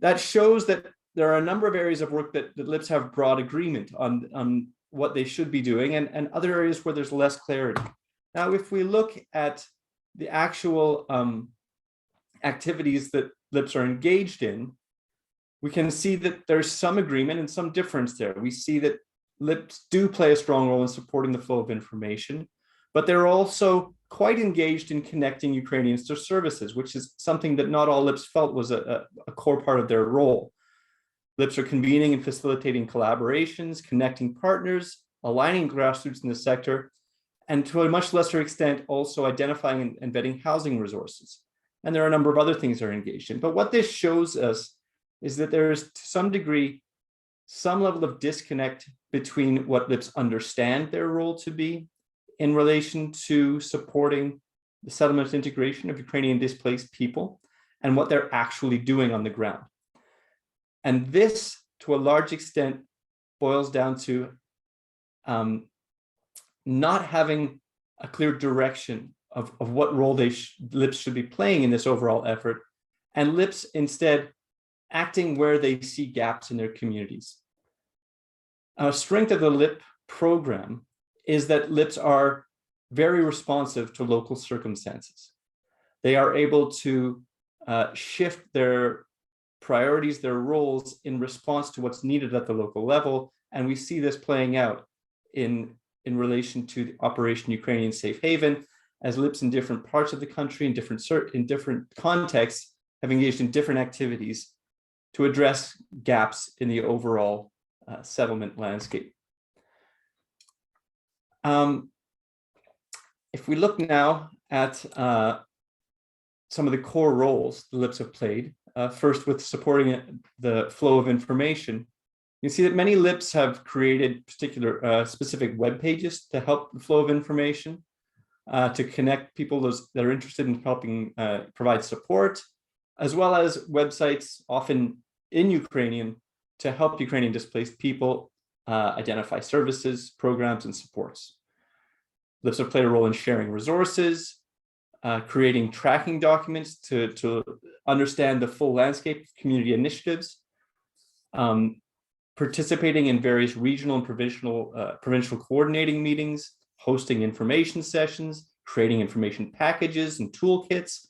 that shows that there are a number of areas of work that LIPS have broad agreement on what they should be doing, and other areas where there's less clarity. Now, if we look at the actual activities that LIPS are engaged in, we can see that there's some agreement and some difference there. We see that LIPS do play a strong role in supporting the flow of information, but they're also quite engaged in connecting Ukrainians to services, which is something that not all LIPS felt was a core part of their role. LIPS are convening and facilitating collaborations, connecting partners, aligning grassroots in the sector, and to a much lesser extent, also identifying and vetting housing resources. And there are a number of other things they're engaged in. But what this shows us is that there is, to some degree, some level of disconnect between what LIPS understand their role to be in relation to supporting the settlement integration of Ukrainian displaced people and what they're actually doing on the ground. And this, to a large extent, boils down to not having a clear direction of what role LIPS should be playing in this overall effort, and LIPS instead acting where they see gaps in their communities. A strength of the LIP program is that LIPS are very responsive to local circumstances. They are able to shift their priorities, their roles in response to what's needed at the local level. And we see this playing out in relation to the Operation Ukrainian Safe Haven, as LIPS in different parts of the country, in different contexts, have engaged in different activities to address gaps in the overall settlement landscape. If we look now at some of the core roles the LIPS have played, first with supporting the flow of information, you see that many LIPS have created particular specific web pages to help the flow of information, to connect people that are interested in helping provide support, as well as websites often in Ukrainian to help Ukrainian displaced people identify services, programs, and supports. LIPS have played a role in sharing resources, creating tracking documents to understand the full landscape of community initiatives, participating in various regional and provincial coordinating meetings, hosting information sessions, creating information packages and toolkits,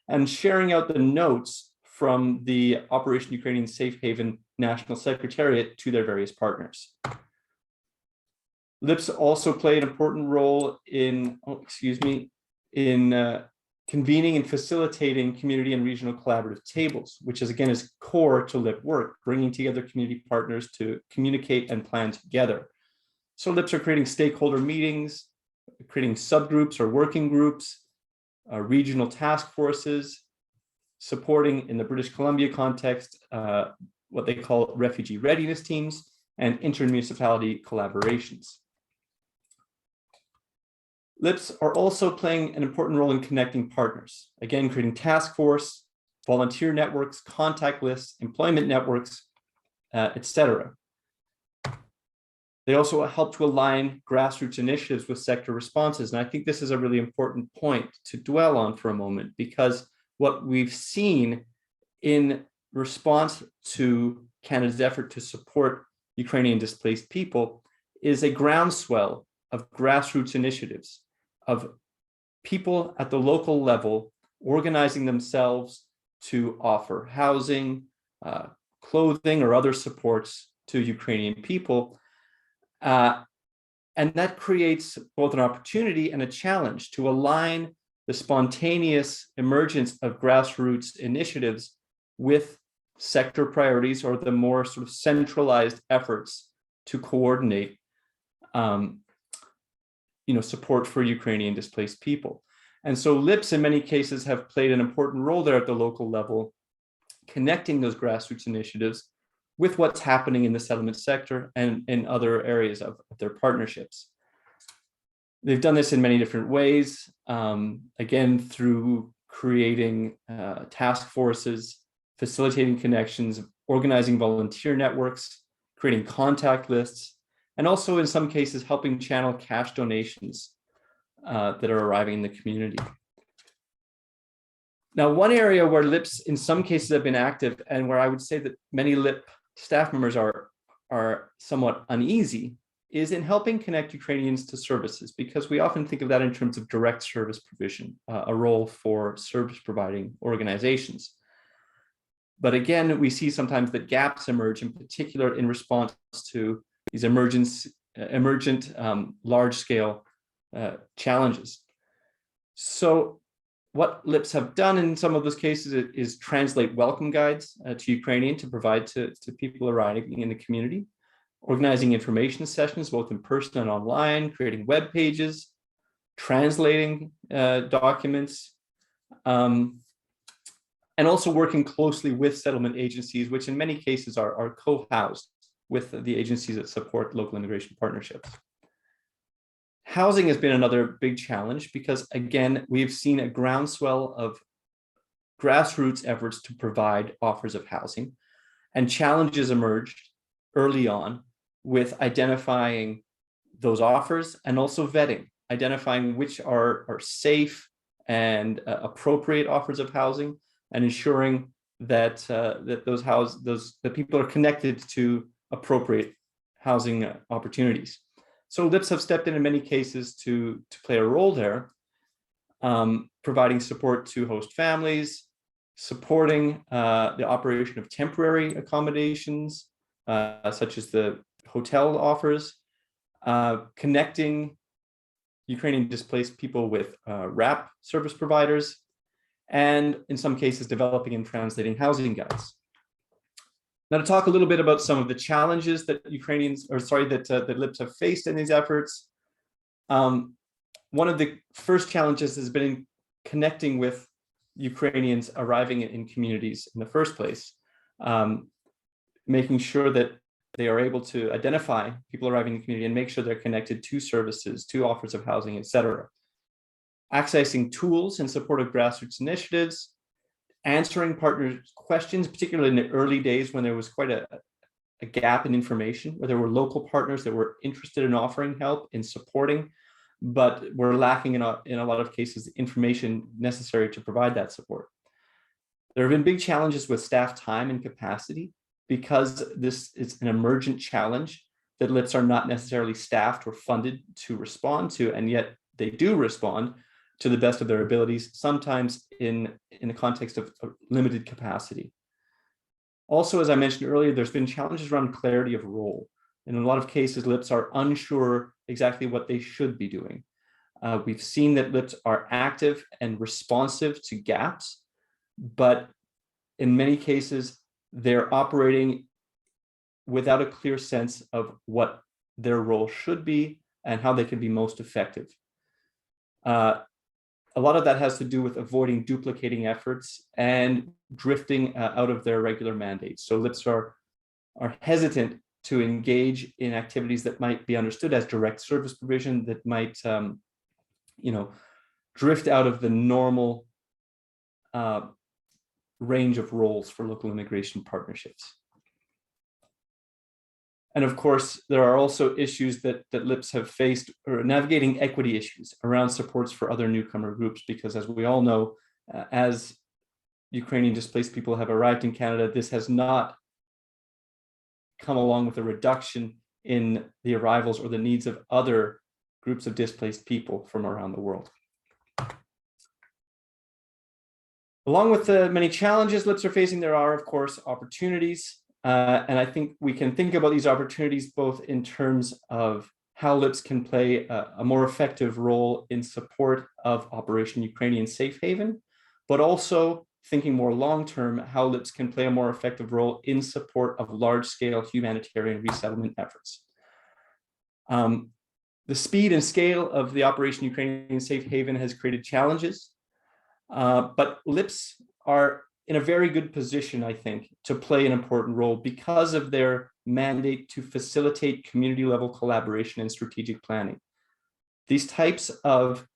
and sharing out the notes from the Operation Ukrainian Safe Haven National Secretariat to their various partners. LIPS also played an important role in, convening and facilitating community and regional collaborative tables, which is again is core to LIP work, bringing together community partners to communicate and plan together. So LIPS are creating stakeholder meetings, creating subgroups or working groups, regional task forces, supporting in the British Columbia context, what they call refugee readiness teams and intermunicipality collaborations. LIPS are also playing an important role in connecting partners, again, creating task force, volunteer networks, contact lists, employment networks, etc. They also help to align grassroots initiatives with sector responses. And I think this is a really important point to dwell on for a moment, because what we've seen in response to Canada's effort to support Ukrainian displaced people is a groundswell of grassroots initiatives, of people at the local level organizing themselves to offer housing, clothing, or other supports to Ukrainian people. And that creates both an opportunity and a challenge to align the spontaneous emergence of grassroots initiatives with sector priorities or the more sort of centralized efforts to coordinate support for Ukrainian displaced people. And so LIPS in many cases have played an important role there at the local level, connecting those grassroots initiatives with what's happening in the settlement sector and in other areas of their partnerships. They've done this in many different ways, again, through creating task forces, facilitating connections, organizing volunteer networks, creating contact lists, and also in some cases helping channel cash donations that are arriving in the community. Now, one area where LIPS in some cases have been active and where I would say that many LIP staff members are somewhat uneasy is in helping connect Ukrainians to services, because we often think of that in terms of direct service provision, a role for service providing organizations. But again, we see sometimes that gaps emerge, in particular in response to these emergent large-scale challenges. So what LIPS have done in some of those cases is translate welcome guides to Ukrainian to provide to people arriving in the community, organizing information sessions, both in person and online, creating web pages, translating documents, and also working closely with settlement agencies, which in many cases are co-housed with the agencies that support local immigration partnerships. Housing has been another big challenge because, again, we've seen a groundswell of grassroots efforts to provide offers of housing, and challenges emerged early on with identifying those offers and also vetting, identifying which are safe and appropriate offers of housing, and ensuring that that people are connected to appropriate housing opportunities. So LIPS have stepped in many cases to play a role there, providing support to host families, supporting the operation of temporary accommodations, such as the hotel offers, connecting Ukrainian displaced people with RAP service providers, and in some cases developing and translating housing guides. Now, to talk a little bit about some of the challenges that that LIPS have faced in these efforts. One of the first challenges has been in connecting with Ukrainians arriving in communities in the first place, making sure that they are able to identify people arriving in the community and make sure they're connected to services, to offers of housing, etc. Accessing tools in support of grassroots initiatives, answering partners' questions, particularly in the early days when there was quite a gap in information, where there were local partners that were interested in offering help, in supporting, but were lacking in a lot of cases the information necessary to provide that support. There have been big challenges with staff time and capacity, because this is an emergent challenge that LIPS are not necessarily staffed or funded to respond to, and yet they do respond to the best of their abilities, sometimes in the context of limited capacity. Also, as I mentioned earlier, there's been challenges around clarity of role. In a lot of cases, LIPS are unsure exactly what they should be doing. We've seen that LIPS are active and responsive to gaps, but in many cases, they're operating without a clear sense of what their role should be and how they can be most effective. A lot of that has to do with avoiding duplicating efforts and drifting out of their regular mandates. So LIPS are hesitant to engage in activities that might be understood as direct service provision, that might drift out of the normal range of roles for local immigration partnerships. And of course, there are also issues that LIPS have faced, or navigating equity issues around supports for other newcomer groups, because as we all know, as Ukrainian displaced people have arrived in Canada, this has not come along with a reduction in the arrivals or the needs of other groups of displaced people from around the world. Along with the many challenges LIPS are facing, there are, of course, opportunities. And I think we can think about these opportunities both in terms of how LIPS can play a more effective role in support of Operation Ukrainian Safe Haven, but also thinking more long-term, how LIPS can play a more effective role in support of large-scale humanitarian resettlement efforts. The speed and scale of the Operation Ukrainian Safe Haven has created challenges, but LIPS are in a very good position, I think, to play an important role because of their mandate to facilitate community-level collaboration and strategic planning. These types of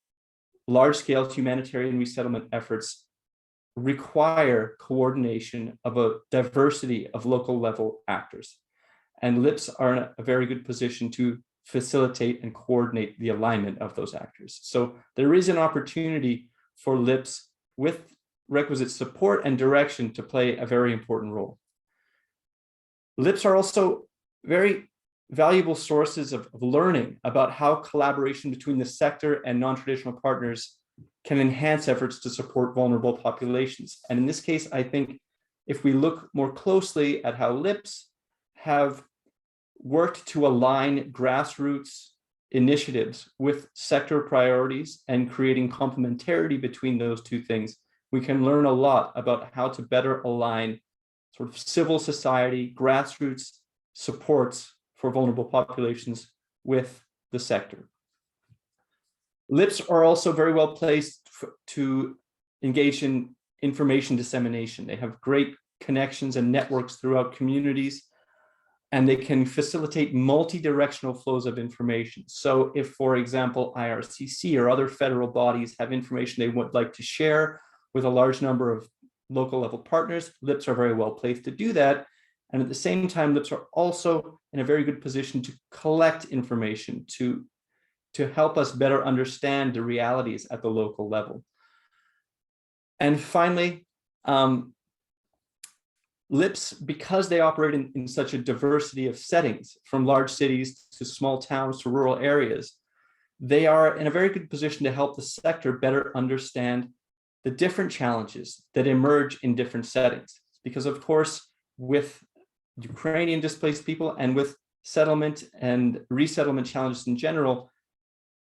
large-scale humanitarian resettlement efforts require coordination of a diversity of local-level actors. And LIPS are in a very good position to facilitate and coordinate the alignment of those actors. So there is an opportunity for LIPS with requisite support and direction to play a very important role. LIPS are also very valuable sources of learning about how collaboration between the sector and non-traditional partners can enhance efforts to support vulnerable populations. And in this case, I think if we look more closely at how LIPS have worked to align grassroots initiatives with sector priorities and creating complementarity between those two things, we can learn a lot about how to better align sort of civil society, grassroots supports for vulnerable populations with the sector. LIPS are also very well placed to engage in information dissemination. They have great connections and networks throughout communities, and they can facilitate multi-directional flows of information. So if, for example, IRCC or other federal bodies have information they would like to share with a large number of local level partners, LIPS are very well placed to do that. And at the same time, LIPS are also in a very good position to collect information, to help us better understand the realities at the local level. And finally, LIPS, because they operate in such a diversity of settings, from large cities to small towns to rural areas, they are in a very good position to help the sector better understand the different challenges that emerge in different settings. Because of course, with Ukrainian displaced people and with settlement and resettlement challenges in general,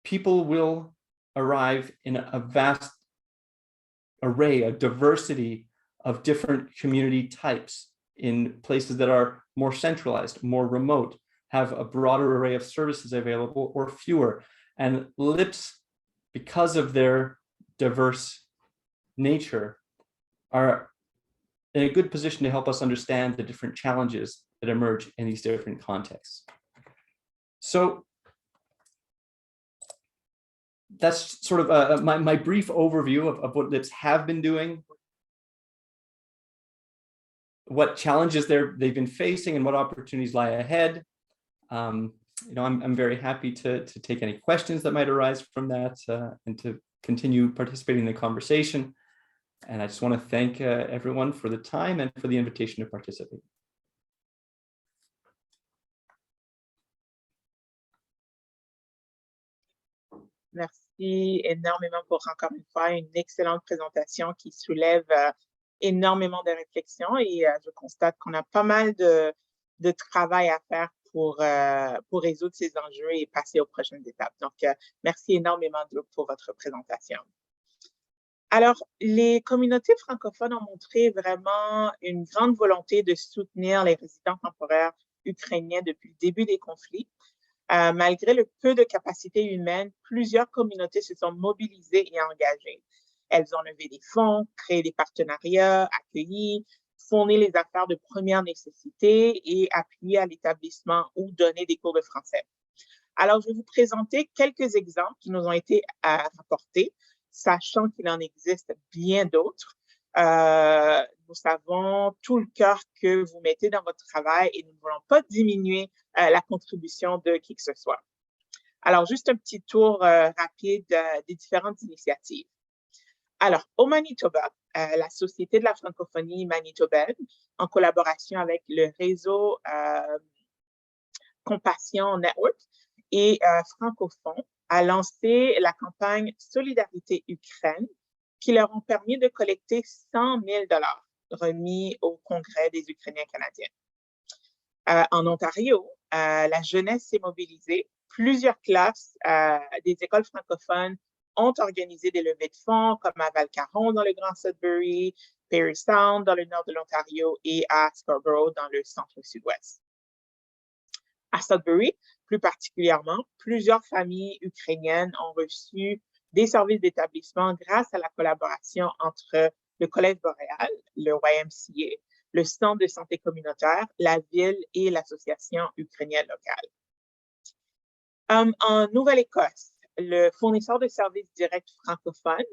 people will arrive in a vast array, a diversity of different community types in places that are more centralized, more remote, have a broader array of services available or fewer. And LIPS, because of their diverse nature, are in a good position to help us understand the different challenges that emerge in these different contexts. So that's sort of my brief overview of what LIPS have been doing, what challenges they've been facing, and what opportunities lie ahead. I'm very happy to take any questions that might arise from that and to continue participating in the conversation. And I just want to thank everyone for the time and for the invitation to participate. Merci énormément pour, encore une fois, une excellente présentation qui soulève énormément de réflexions et je constate qu'on a pas mal de travail à faire pour résoudre ces enjeux et passer aux prochaines étapes. Donc, merci énormément pour votre présentation. Alors, les communautés francophones ont montré vraiment une grande volonté de soutenir les résidents temporaires ukrainiens depuis le début des conflits. Malgré le peu de capacité humaine, plusieurs communautés se sont mobilisées et engagées. Elles ont levé des fonds, créé des partenariats, accueilli, fourni les affaires de première nécessité et appuyé à l'établissement ou donné des cours de français. Alors, je vais vous présenter quelques exemples qui nous ont été rapportés, sachant qu'il en existe bien d'autres. Nous savons tout le cœur que vous mettez dans votre travail et nous ne voulons pas diminuer la contribution de qui que ce soit. Alors, juste un petit tour rapide des différentes initiatives. Alors, au Manitoba, la Société de la francophonie manitobaine, en collaboration avec le réseau Compassion Network et Francophone, a lancé la campagne Solidarité Ukraine qui leur ont permis de collecter 100 000 $ remis au Congrès des Ukrainiens canadiens. En Ontario, la jeunesse s'est mobilisée. Plusieurs classes des écoles francophones ont organisé des levées de fonds, comme à Val-Caron dans le Grand Sudbury, Parry Sound dans le nord de l'Ontario et à Scarborough dans le centre-sud-ouest. À Sudbury, plus particulièrement, plusieurs familles ukrainiennes ont reçu des services d'établissement grâce à la collaboration entre le Collège Boréal, le YMCA, le Centre de santé communautaire, la ville et l'association ukrainienne locale. En Nouvelle-Écosse, le fournisseur de services directs francophones,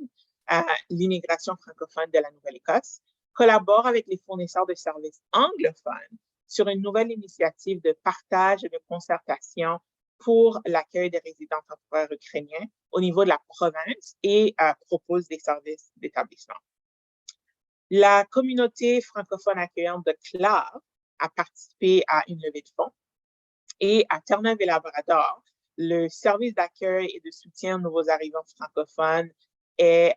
l'immigration francophone de la Nouvelle-Écosse, collabore avec les fournisseurs de services anglophones sur une nouvelle initiative de partage et de concertation pour l'accueil des résidents temporaires ukrainiens au niveau de la province et propose des services d'établissement. La communauté francophone accueillante de Clare a participé à une levée de fonds et à Terre-Neuve et Labrador, le service d'accueil et de soutien aux nouveaux arrivants francophones est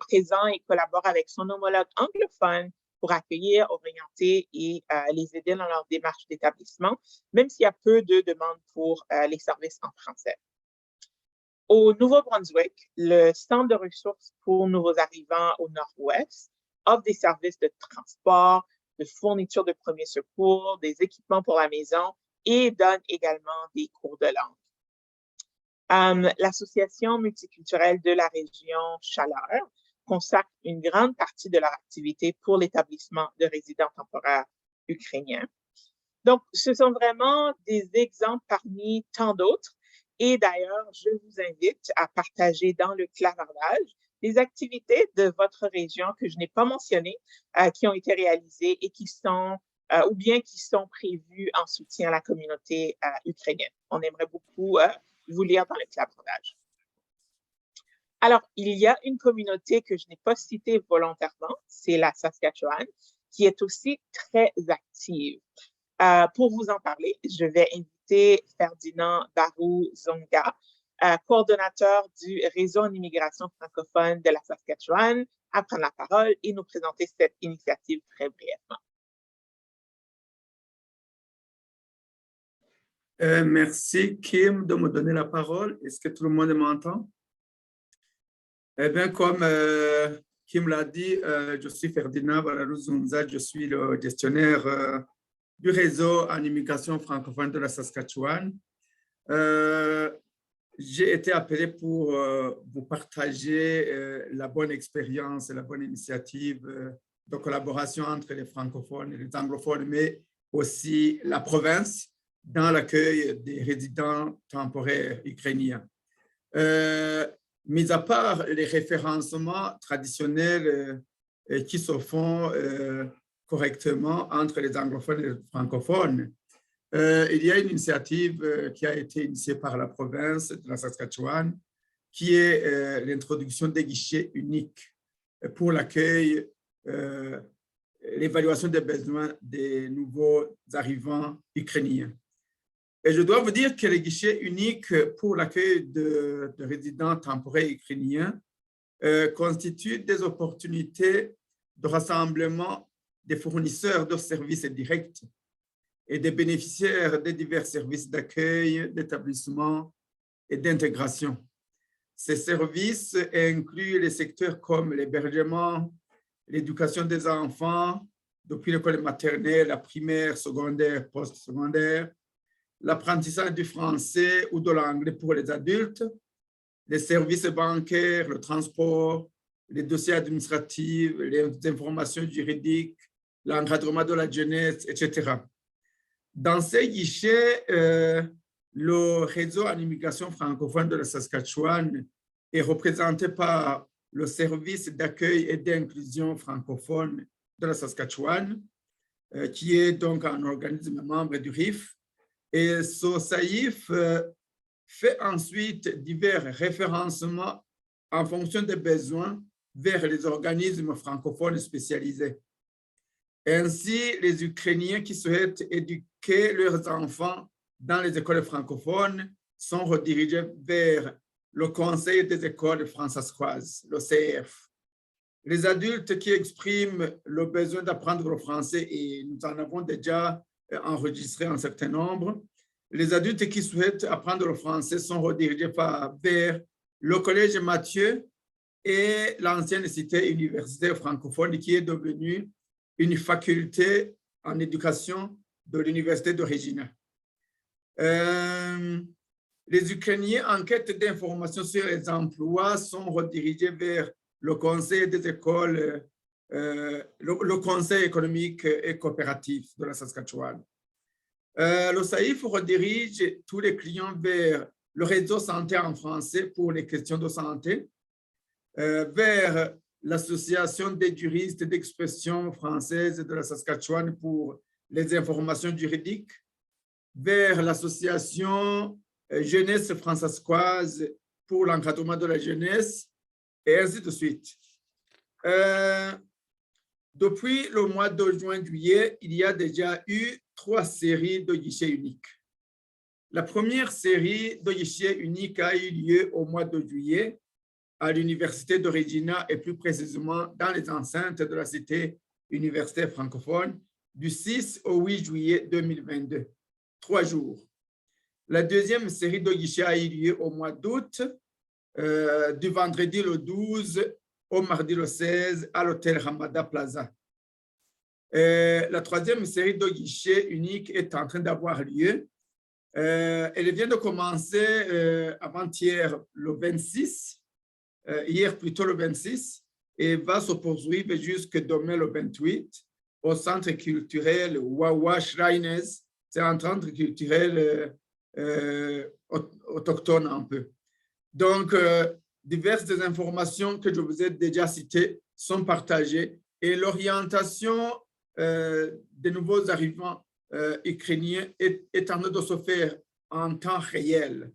présent et collabore avec son homologue anglophone pour accueillir, orienter et les aider dans leur démarche d'établissement, même s'il y a peu de demandes pour les services en français. Au Nouveau-Brunswick, le Centre de ressources pour nouveaux arrivants au Nord-Ouest offre des services de transport, de fourniture de premiers secours, des équipements pour la maison et donne également des cours de langue. L'Association multiculturelle de la région Chaleur consacre une grande partie de leur activité pour l'établissement de résidents temporaires ukrainiens. Donc, ce sont vraiment des exemples parmi tant d'autres. Et d'ailleurs, je vous invite à partager dans le clavardage des activités de votre région que je n'ai pas mentionnées, qui ont été réalisées et qui sont ou bien qui sont prévues en soutien à la communauté ukrainienne. On aimerait beaucoup vous lire dans le clavardage. Alors, il y a une communauté que je n'ai pas citée volontairement, c'est la Saskatchewan, qui est aussi très active. Pour vous en parler, je vais inviter Ferdinand Barou-Zonga, coordonnateur du réseau en immigration francophone de la Saskatchewan, à prendre la parole et nous présenter cette initiative très brièvement. Merci, Kim, de me donner la parole. Est-ce que tout le monde m'entend? Eh bien, comme Kim l'a dit, je suis Ferdinand Barou-Zonga, je suis le gestionnaire du réseau en immigration francophone de la Saskatchewan. J'ai été appelé pour vous partager la bonne expérience et la bonne initiative de collaboration entre les francophones et les anglophones, mais aussi la province dans l'accueil des résidents temporaires ukrainiens. Mis à part les référencements traditionnels qui se font correctement entre les anglophones et les francophones, il y a une initiative qui a été initiée par la province de la Saskatchewan, qui est l'introduction des guichets uniques pour l'accueil, l'évaluation des besoins des nouveaux arrivants ukrainiens. Et je dois vous dire que les guichets uniques pour l'accueil de résidents temporaires ukrainiens constituent des opportunités de rassemblement des fournisseurs de services directs et des bénéficiaires des divers services d'accueil, d'établissement et d'intégration. Ces services incluent les secteurs comme l'hébergement, l'éducation des enfants, depuis l'école maternelle, la primaire, secondaire, post-secondaire, l'apprentissage du français ou de l'anglais pour les adultes, les services bancaires, le transport, les dossiers administratifs, les informations juridiques, l'encadrement de la jeunesse, etc. Dans ces guichets, le réseau en immigration francophone de la Saskatchewan est représenté par le service d'accueil et d'inclusion francophone de la Saskatchewan, qui est donc un organisme membre du RIF. Et ce SAIF fait ensuite divers référencements en fonction des besoins vers les organismes francophones spécialisés. Ainsi, les Ukrainiens qui souhaitent éduquer leurs enfants dans les écoles francophones sont redirigés vers le Conseil des écoles françaises, le CEF. Les adultes qui expriment le besoin d'apprendre le français, et nous en avons déjà enregistré un certain nombre, les adultes qui souhaitent apprendre le français sont redirigés vers le Collège Mathieu et l'ancienne cité universitaire francophone qui est devenue une faculté en éducation de l'Université de Regina. Les Ukrainiens en quête d'informations sur les emplois sont redirigés vers le Conseil des écoles, le Conseil économique et coopératif de la Saskatchewan. Le SAIF redirige tous les clients vers le réseau santé en français pour les questions de santé, vers l'Association des juristes d'expression française de la Saskatchewan pour les informations juridiques, vers l'association Jeunesse française pour l'encadrement de la jeunesse, et ainsi de suite. Depuis le mois de juin-juillet, il y a déjà eu 3 séries de guichets uniques. La première série de guichets uniques a eu lieu au mois de juillet à l'Université de Regina et plus précisément dans les enceintes de la cité universitaire francophone du 6 au 8 juillet 2022, 3 jours. La deuxième série de guichets a eu lieu au mois d'août, du vendredi le 12 au mardi le 16 à l'hôtel Ramada Plaza. La troisième série de guichets uniques est en train d'avoir lieu. Elle vient de commencer avant-hier le 26, hier plutôt le 26, et va se poursuivre jusque demain le 28 au centre culturel Wawa Shriners. C'est un centre culturel autochtone un peu. Donc, diverses informations que je vous ai déjà citées sont partagées et l'orientation des nouveaux arrivants ukrainiens est en train de se faire en temps réel.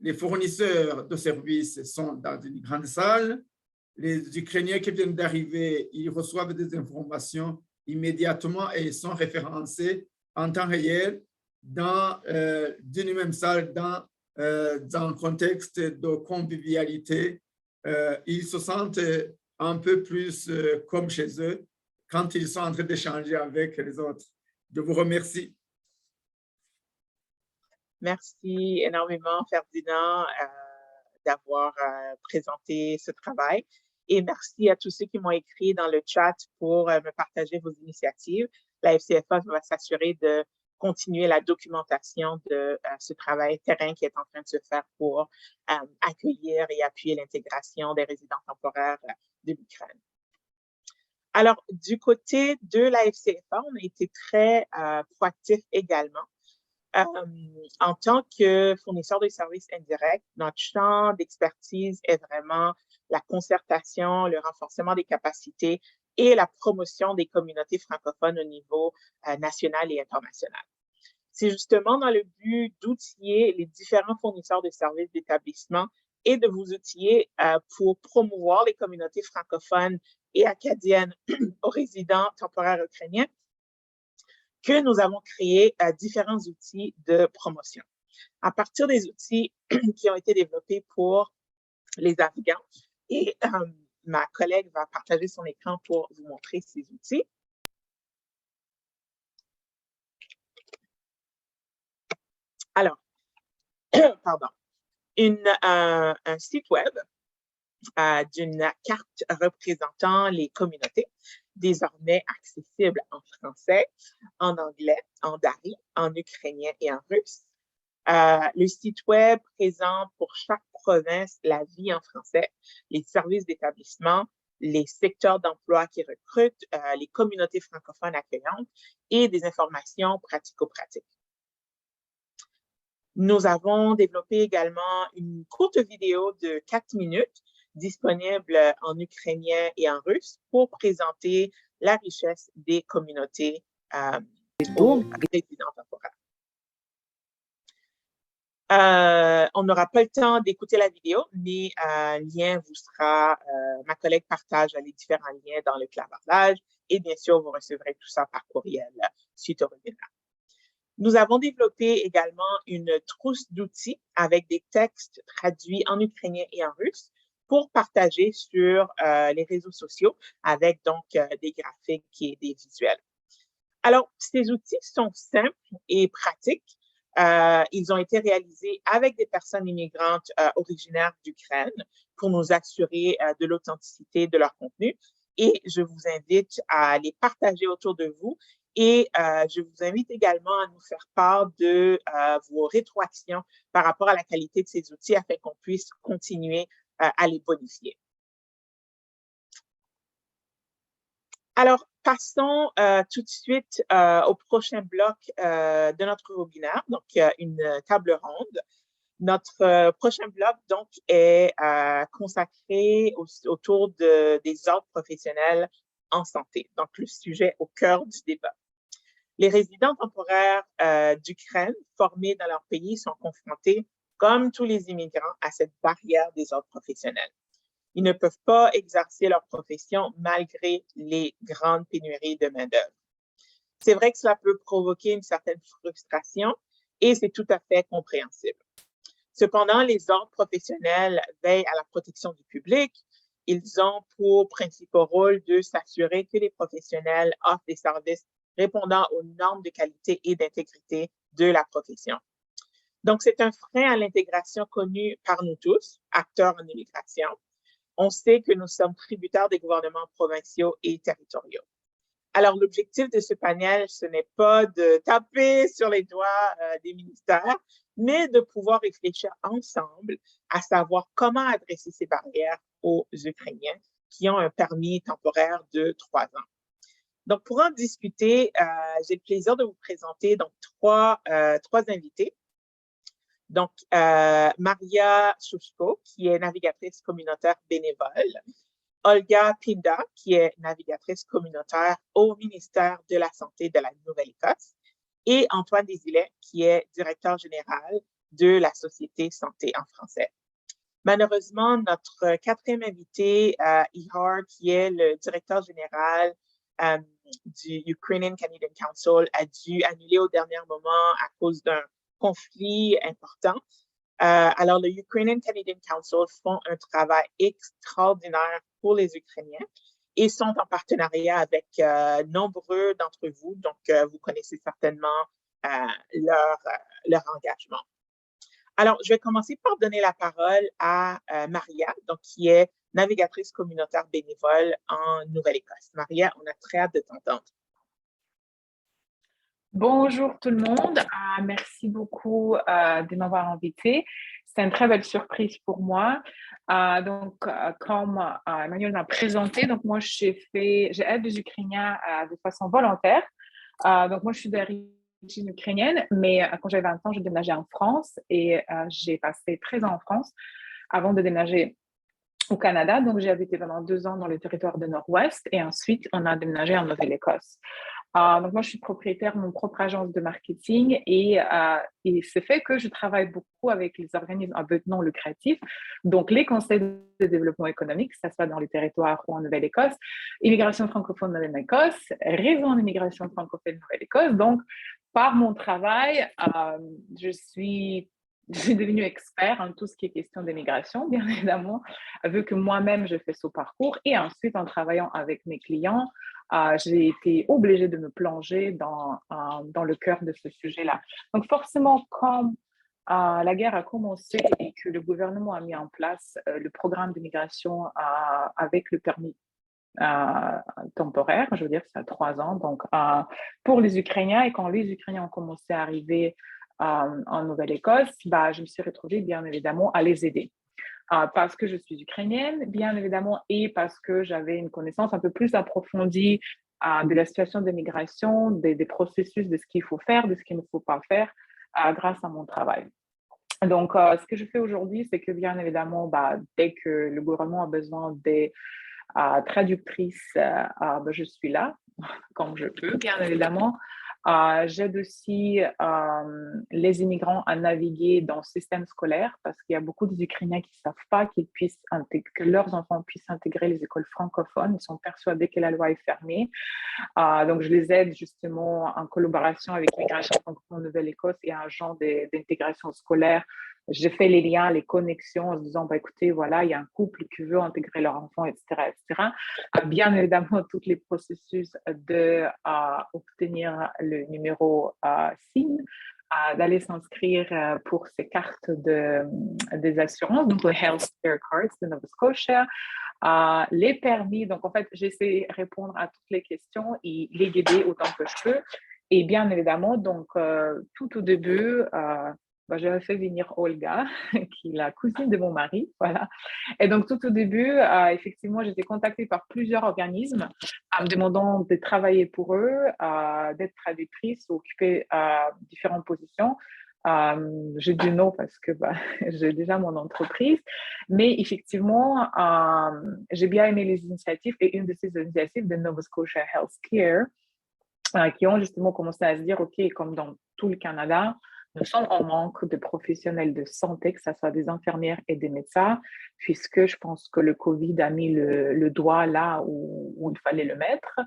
Les fournisseurs de services sont dans une grande salle. Les Ukrainiens qui viennent d'arriver, ils reçoivent des informations immédiatement et sont référencés en temps réel dans une même salle, dans un contexte de convivialité. Ils se sentent un peu plus comme chez eux quand ils sont en train d'échanger avec les autres. Je vous remercie. Merci énormément, Ferdinand, d'avoir présenté ce travail. Et merci à tous ceux qui m'ont écrit dans le chat pour me partager vos initiatives. La FCFA va s'assurer de continuer la documentation de ce travail terrain qui est en train de se faire pour accueillir et appuyer l'intégration des résidents temporaires de l'Ukraine. Alors, du côté de la FCFA, on a été très proactif également. En tant que fournisseur de services indirects, notre champ d'expertise est vraiment la concertation, le renforcement des capacités et la promotion des communautés francophones au niveau national et international. C'est justement dans le but d'outiller les différents fournisseurs de services d'établissement et de vous outiller pour promouvoir les communautés francophones et acadiennes aux résidents temporaires ukrainiens que nous avons créé différents outils de promotion. À partir des outils qui ont été développés pour les Afghans, et ma collègue va partager son écran pour vous montrer ces outils. Alors, pardon, un site web d'une carte représentant les communautés, désormais accessible en français, en anglais, en dari, en ukrainien et en russe. Le site web présente pour chaque province la vie en français, les services d'établissement, les secteurs d'emploi qui recrutent, les communautés francophones accueillantes et des informations pratico-pratiques. Nous avons développé également une courte vidéo de 4 minutes disponible en ukrainien et en russe pour présenter la richesse des communautés aux résidents temporaires. On n'aura pas le temps d'écouter la vidéo, mais un lien vous sera, ma collègue partage les différents liens dans le clavardage et bien sûr, vous recevrez tout ça par courriel suite au webinaire. Nous avons développé également une trousse d'outils avec des textes traduits en ukrainien et en russe pour partager sur les réseaux sociaux avec donc des graphiques et des visuels. Alors, ces outils sont simples et pratiques. Ils ont été réalisés avec des personnes immigrantes originaires d'Ukraine pour nous assurer de l'authenticité de leur contenu. Et je vous invite à les partager autour de vous. Et je vous invite également à nous faire part de vos rétroactions par rapport à la qualité de ces outils afin qu'on puisse continuer à les bonifier. Alors, passons tout de suite au prochain bloc de notre webinaire, donc une table ronde. Notre prochain bloc, donc, est consacré autour des ordres professionnels en santé, donc le sujet au cœur du débat. Les résidents temporaires d'Ukraine formés dans leur pays sont confrontés, comme tous les immigrants, à cette barrière des ordres professionnels. Ils ne peuvent pas exercer leur profession malgré les grandes pénuries de main-d'œuvre. C'est vrai que cela peut provoquer une certaine frustration et c'est tout à fait compréhensible. Cependant, les ordres professionnels veillent à la protection du public. Ils ont pour principal rôle de s'assurer que les professionnels offrent des services répondant aux normes de qualité et d'intégrité de la profession. Donc, c'est un frein à l'intégration connu par nous tous, acteurs en immigration. On sait que nous sommes tributaires des gouvernements provinciaux et territoriaux. Alors, l'objectif de ce panel, ce n'est pas de taper sur les doigts des ministères, mais de pouvoir réfléchir ensemble à savoir comment adresser ces barrières aux Ukrainiens qui ont un permis temporaire de 3 ans. Donc, pour en discuter, j'ai le plaisir de vous présenter donc, trois invités. Donc, Maria Shushko, qui est navigatrice communautaire bénévole, Olga Pinda, qui est navigatrice communautaire au ministère de la Santé de la Nouvelle-Écosse, et Antoine Desilets, qui est directeur général de la Société Santé en français. Malheureusement, notre quatrième invité, Ihar, qui est le directeur général du Ukrainian Canadian Council, a dû annuler au dernier moment à cause d'un conflit important. Alors, le Ukrainian Canadian Council font un travail extraordinaire pour les Ukrainiens et sont en partenariat avec nombreux d'entre vous. Donc, vous connaissez certainement leur engagement. Alors, je vais commencer par donner la parole à Maria, donc, qui est navigatrice communautaire bénévole en Nouvelle-Écosse. Maria, on a très hâte de t'entendre. Bonjour tout le monde, merci beaucoup de m'avoir invité. C'est une très belle surprise pour moi. Comme Emmanuel m'a présenté, donc moi j'aide les Ukrainiens de façon volontaire. Donc moi je suis d'origine ukrainienne, mais quand j'avais 20 ans, j'ai déménagé en France et j'ai passé 13 ans en France avant de déménager au Canada. Donc j'ai habité pendant 2 ans dans le territoire de Nord-Ouest et ensuite on a déménagé en Nouvelle-Écosse. Donc moi, je suis propriétaire de mon propre agence de marketing et c'est fait que je travaille beaucoup avec les organismes à but non lucratif, donc les conseils de développement économique, que ce soit dans les territoires ou en Nouvelle-Écosse, immigration francophone en Nouvelle-Écosse, réseau en immigration francophone en Nouvelle-Écosse. Donc, par mon travail, je suis devenue expert en tout ce qui est question d'immigration, bien évidemment, vu que moi-même, je fais ce parcours. Et ensuite, en travaillant avec mes clients, j'ai été obligée de me plonger dans le cœur de ce sujet-là. Donc, forcément, quand la guerre a commencé et que le gouvernement a mis en place le programme d'immigration avec le permis temporaire, je veux dire, c'est à 3 ans, donc pour les Ukrainiens, et quand les Ukrainiens ont commencé à arriver en Nouvelle-Écosse, je me suis retrouvée bien évidemment à les aider. Parce que je suis ukrainienne, bien évidemment, et parce que j'avais une connaissance un peu plus approfondie de la situation de migration, des processus, de ce qu'il faut faire, de ce qu'il ne faut pas faire, grâce à mon travail. Donc, ce que je fais aujourd'hui, c'est que bien évidemment, dès que le gouvernement a besoin des traductrices, je suis là, comme je peux, bien évidemment. J'aide aussi les immigrants à naviguer dans le système scolaire parce qu'il y a beaucoup d'Ukrainiens qui ne savent pas que leurs enfants puissent intégrer les écoles francophones. Ils sont persuadés que la loi est fermée. Donc, je les aide justement en collaboration avec Migration francophone Nouvelle-Écosse et un genre d'intégration scolaire. J'ai fait les liens, les connexions en se disant, bah, écoutez, voilà, il y a un couple qui veut intégrer leur enfant, etc., etc. Bien évidemment, tous les processus d'obtenir le numéro SIN, d'aller s'inscrire pour ces cartes des assurances, donc le Health Care Cards de Nova Scotia, les permis. Donc, en fait, j'essaie de répondre à toutes les questions et les guider autant que je peux. Et bien évidemment, donc, tout au début, j'avais fait venir Olga, qui est la cousine de mon mari, voilà. Et donc, tout au début, effectivement, j'étais contactée par plusieurs organismes me demandant de travailler pour eux, d'être traductrice, occuper différentes positions. J'ai dit non parce que j'ai déjà mon entreprise, mais effectivement, j'ai bien aimé les initiatives et une de ces initiatives de Nova Scotia Healthcare qui ont justement commencé à se dire, OK, comme dans tout le Canada, nous sommes en manque de professionnels de santé, que ce soit des infirmières et des médecins, puisque je pense que le COVID a mis le doigt là où il fallait le mettre.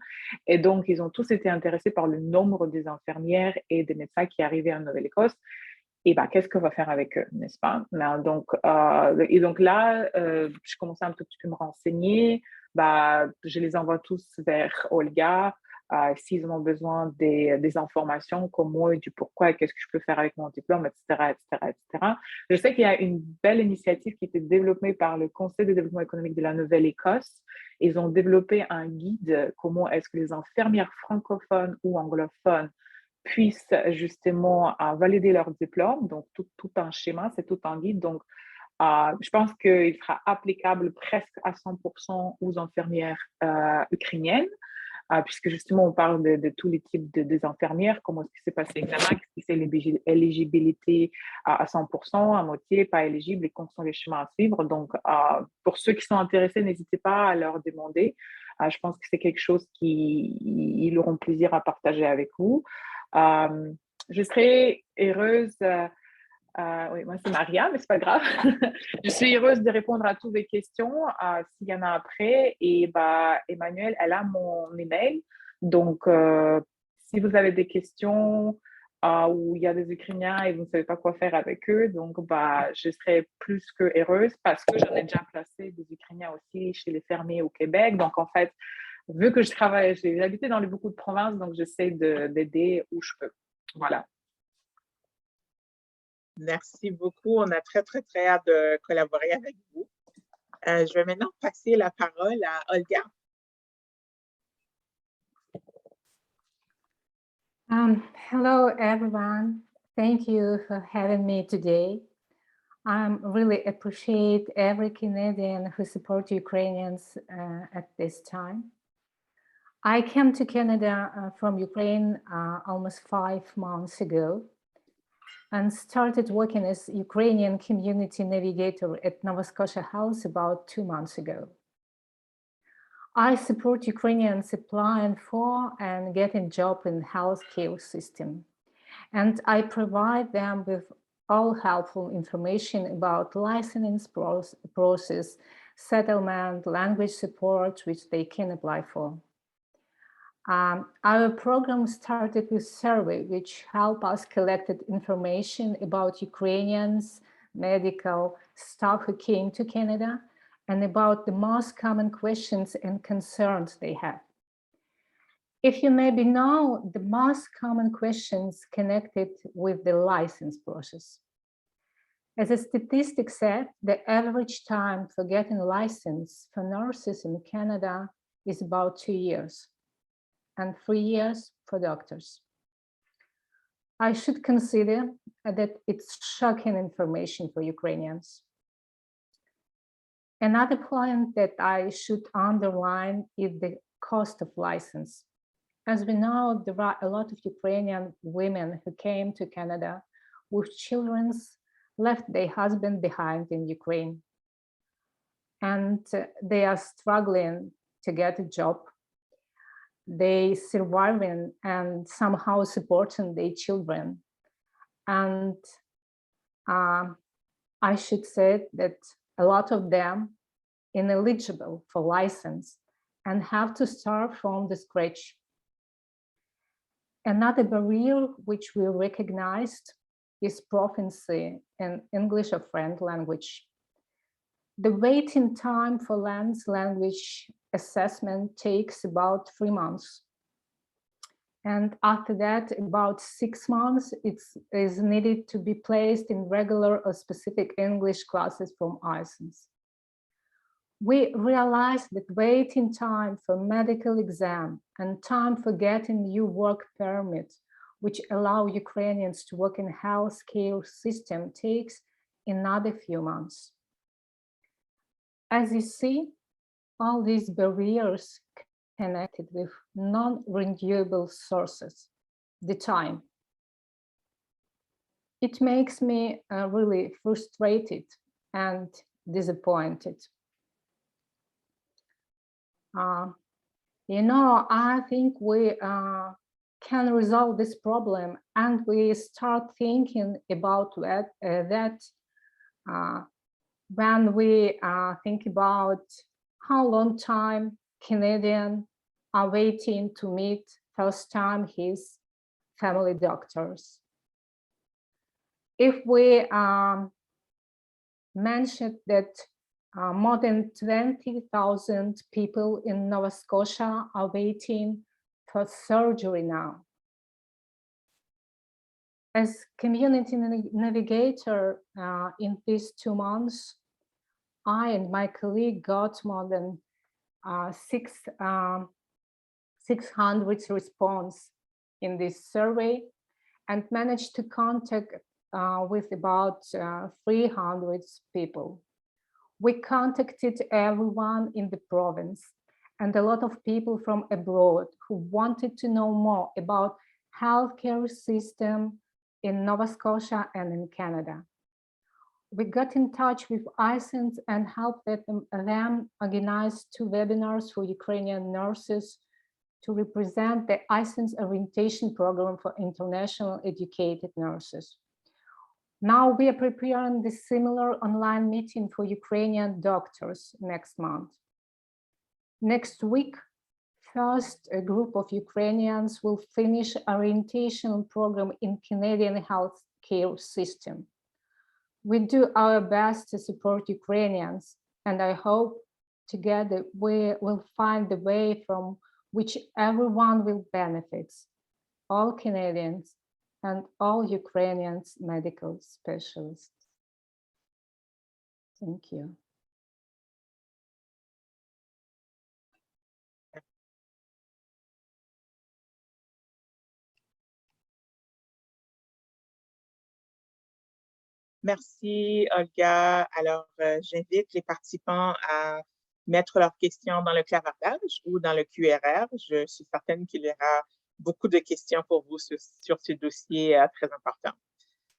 Et donc, ils ont tous été intéressés par le nombre des infirmières et des médecins qui arrivaient en Nouvelle-Écosse. Et qu'est-ce qu'on va faire avec eux, n'est-ce pas? Donc là, je commençais un peu à me renseigner. Je les envoie tous vers Olga. S'ils ont besoin des informations comme moi, du pourquoi, qu'est-ce que je peux faire avec mon diplôme, etc., etc., etc. Je sais qu'il y a une belle initiative qui a été développée par le Conseil de développement économique de la Nouvelle-Écosse. Ils ont développé un guide, comment est-ce que les infirmières francophones ou anglophones puissent justement valider leur diplôme. Donc, tout un schéma, c'est tout un guide. Donc, je pense qu'il sera applicable presque à 100% aux infirmières ukrainiennes. Puisque justement, on parle de tous les types des infirmières, comment est-ce que c'est passé l'examen, qu'est-ce que c'est l'éligibilité à 100%, à moitié, pas éligible, et quels sont les chemins à suivre. Donc, pour ceux qui sont intéressés, n'hésitez pas à leur demander. Je pense que c'est quelque chose qu'ils auront plaisir à partager avec vous. Je serai heureuse... oui, moi c'est Maria, mais c'est pas grave. Je suis heureuse de répondre à toutes les questions s'il y en a après. Et Emmanuel, elle a mon email. Donc, si vous avez des questions où il y a des Ukrainiens et vous ne savez pas quoi faire avec eux, donc je serai plus que heureuse parce que j'en ai déjà placé des Ukrainiens aussi chez les fermiers au Québec. Donc, en fait, vu que j'ai habité dans beaucoup de provinces, donc j'essaie d'aider où je peux. Voilà. Merci beaucoup. On a très, très, très hâte de collaborer avec vous. Je vais maintenant passer la parole à Olga. Hello, everyone. Thank you for having me today. I really appreciate every Canadian who supports Ukrainians at this time. I came to Canada from Ukraine almost 5 months ago and started working as Ukrainian community navigator at Nova Scotia House about 2 months ago. I support Ukrainians applying for and getting job in healthcare system. And I provide them with all helpful information about licensing process, settlement, language support, which they can apply for. Our program started with survey, which helped us collect information about Ukrainians, medical staff who came to Canada, and about the most common questions and concerns they have. If you maybe know, the most common questions connected with the license process. As a statistic said, the average time for getting a license for nurses in Canada is about 2 years. And 3 years for doctors. I should consider that it's shocking information for Ukrainians. Another point that I should underline is the cost of license. As we know, there are a lot of Ukrainian women who came to Canada with children, left their husband behind in Ukraine. And they are struggling to get a job. they surviving and somehow supporting their children. And I should say that a lot of them ineligible for license and have to start from the scratch. Another barrier which we recognized is proficiency in English or French language. The waiting time for language assessment takes about 3 months. And after that, about 6 months, it is needed to be placed in regular or specific English classes from ISANS. We realized that waiting time for medical exam and time for getting new work permit, which allow Ukrainians to work in healthcare system, takes another few months. As you see, all these barriers connected with non-renewable sources, the time. It makes me really frustrated and disappointed. I think we can resolve this problem, and we start thinking about that when we think about how long time Canadians are waiting to meet first time his family doctors. If we mentioned that more than 20,000 people in Nova Scotia are waiting for surgery now. As community navigator in these 2 months, I and my colleague got more than 600 response in this survey and managed to contact with about 300 people. We contacted everyone in the province and a lot of people from abroad who wanted to know more about healthcare system in Nova Scotia and in Canada. We got in touch with ISANS and helped them organize 2 webinars for Ukrainian nurses to represent the ISANS orientation program for international educated nurses. Now we are preparing the similar online meeting for Ukrainian doctors next month. Next week, first a group of Ukrainians will finish orientation program in Canadian healthcare system. We do our best to support Ukrainians, and I hope together we will find the way from which everyone will benefit, all Canadians and all Ukrainians medical specialists. Thank you. Merci, Olga. Alors, j'invite les participants à mettre leurs questions dans le clavardage ou dans le QRR. Je suis certaine qu'il y aura beaucoup de questions pour vous sur ce dossier très important.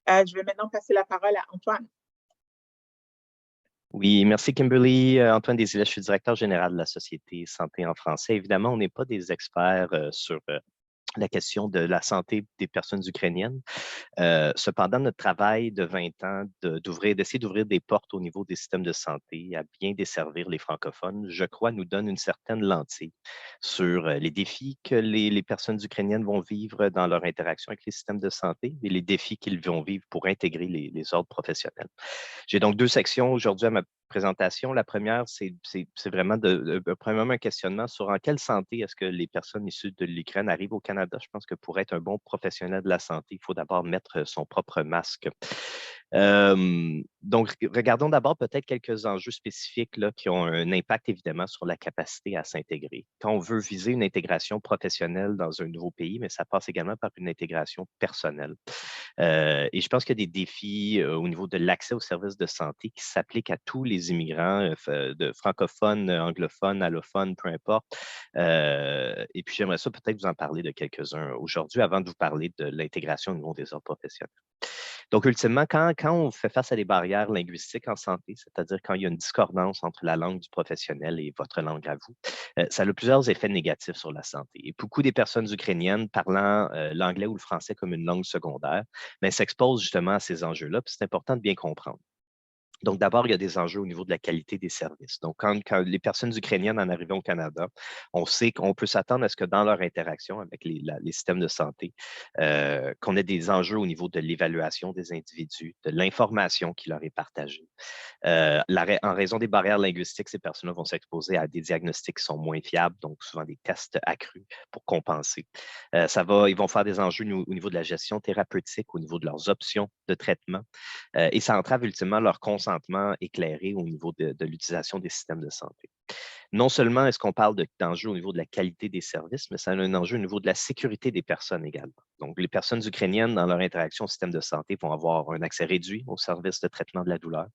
Je vais maintenant passer la parole à Antoine. Oui, merci Kimberly. Antoine Desilets, je suis directeur général de la Société Santé en français. Évidemment, on n'est pas des experts sur la question de la santé des personnes ukrainiennes. Cependant, notre travail de 20 ans d'essayer d'ouvrir des portes au niveau des systèmes de santé, à bien desservir les francophones, je crois, nous donne une certaine lentille sur les défis que les personnes ukrainiennes vont vivre dans leur interaction avec les systèmes de santé et les défis qu'ils vont vivre pour intégrer les ordres professionnels. J'ai donc 2 sections aujourd'hui à ma présentation. La première, c'est vraiment premièrement un questionnement sur en quelle santé est-ce que les personnes issues de l'Ukraine arrivent au Canada. Je pense que pour être un bon professionnel de la santé, il faut d'abord mettre son propre masque. Donc, regardons d'abord peut-être quelques enjeux spécifiques là, qui ont un impact évidemment sur la capacité à s'intégrer. Quand on veut viser une intégration professionnelle dans un nouveau pays, mais ça passe également par une intégration personnelle. Et je pense qu'il y a des défis au niveau de l'accès aux services de santé qui s'appliquent à tous les immigrants, de francophones, anglophones, allophones, peu importe. Et puis, j'aimerais ça peut-être vous en parler de quelques-uns aujourd'hui avant de vous parler de l'intégration au niveau des ordres professionnels. Donc, ultimement, quand on fait face à des barrières linguistiques en santé, c'est-à-dire quand il y a une discordance entre la langue du professionnel et votre langue à vous, ça a plusieurs effets négatifs sur la santé. Et beaucoup des personnes ukrainiennes parlant l'anglais ou le français comme une langue secondaire, mais s'exposent justement à ces enjeux-là, puis c'est important de bien comprendre. Donc, d'abord, il y a des enjeux au niveau de la qualité des services. Donc, quand les personnes ukrainiennes en arrivant au Canada, on sait qu'on peut s'attendre à ce que dans leur interaction avec les systèmes de santé, qu'on ait des enjeux au niveau de l'évaluation des individus, de l'information qui leur est partagée. En raison des barrières linguistiques, ces personnes-là vont s'exposer à des diagnostics qui sont moins fiables, donc souvent des tests accrus pour compenser. Ils vont faire des enjeux au niveau de la gestion thérapeutique, au niveau de leurs options de traitement, et ça entrave ultimement leur consentement éclairé au niveau de l'utilisation des systèmes de santé. Non seulement est-ce qu'on parle d'enjeux au niveau de la qualité des services, mais ça a un enjeu au niveau de la sécurité des personnes également. Donc, les personnes ukrainiennes, dans leur interaction au système de santé, vont avoir un accès réduit aux services de traitement de la douleur.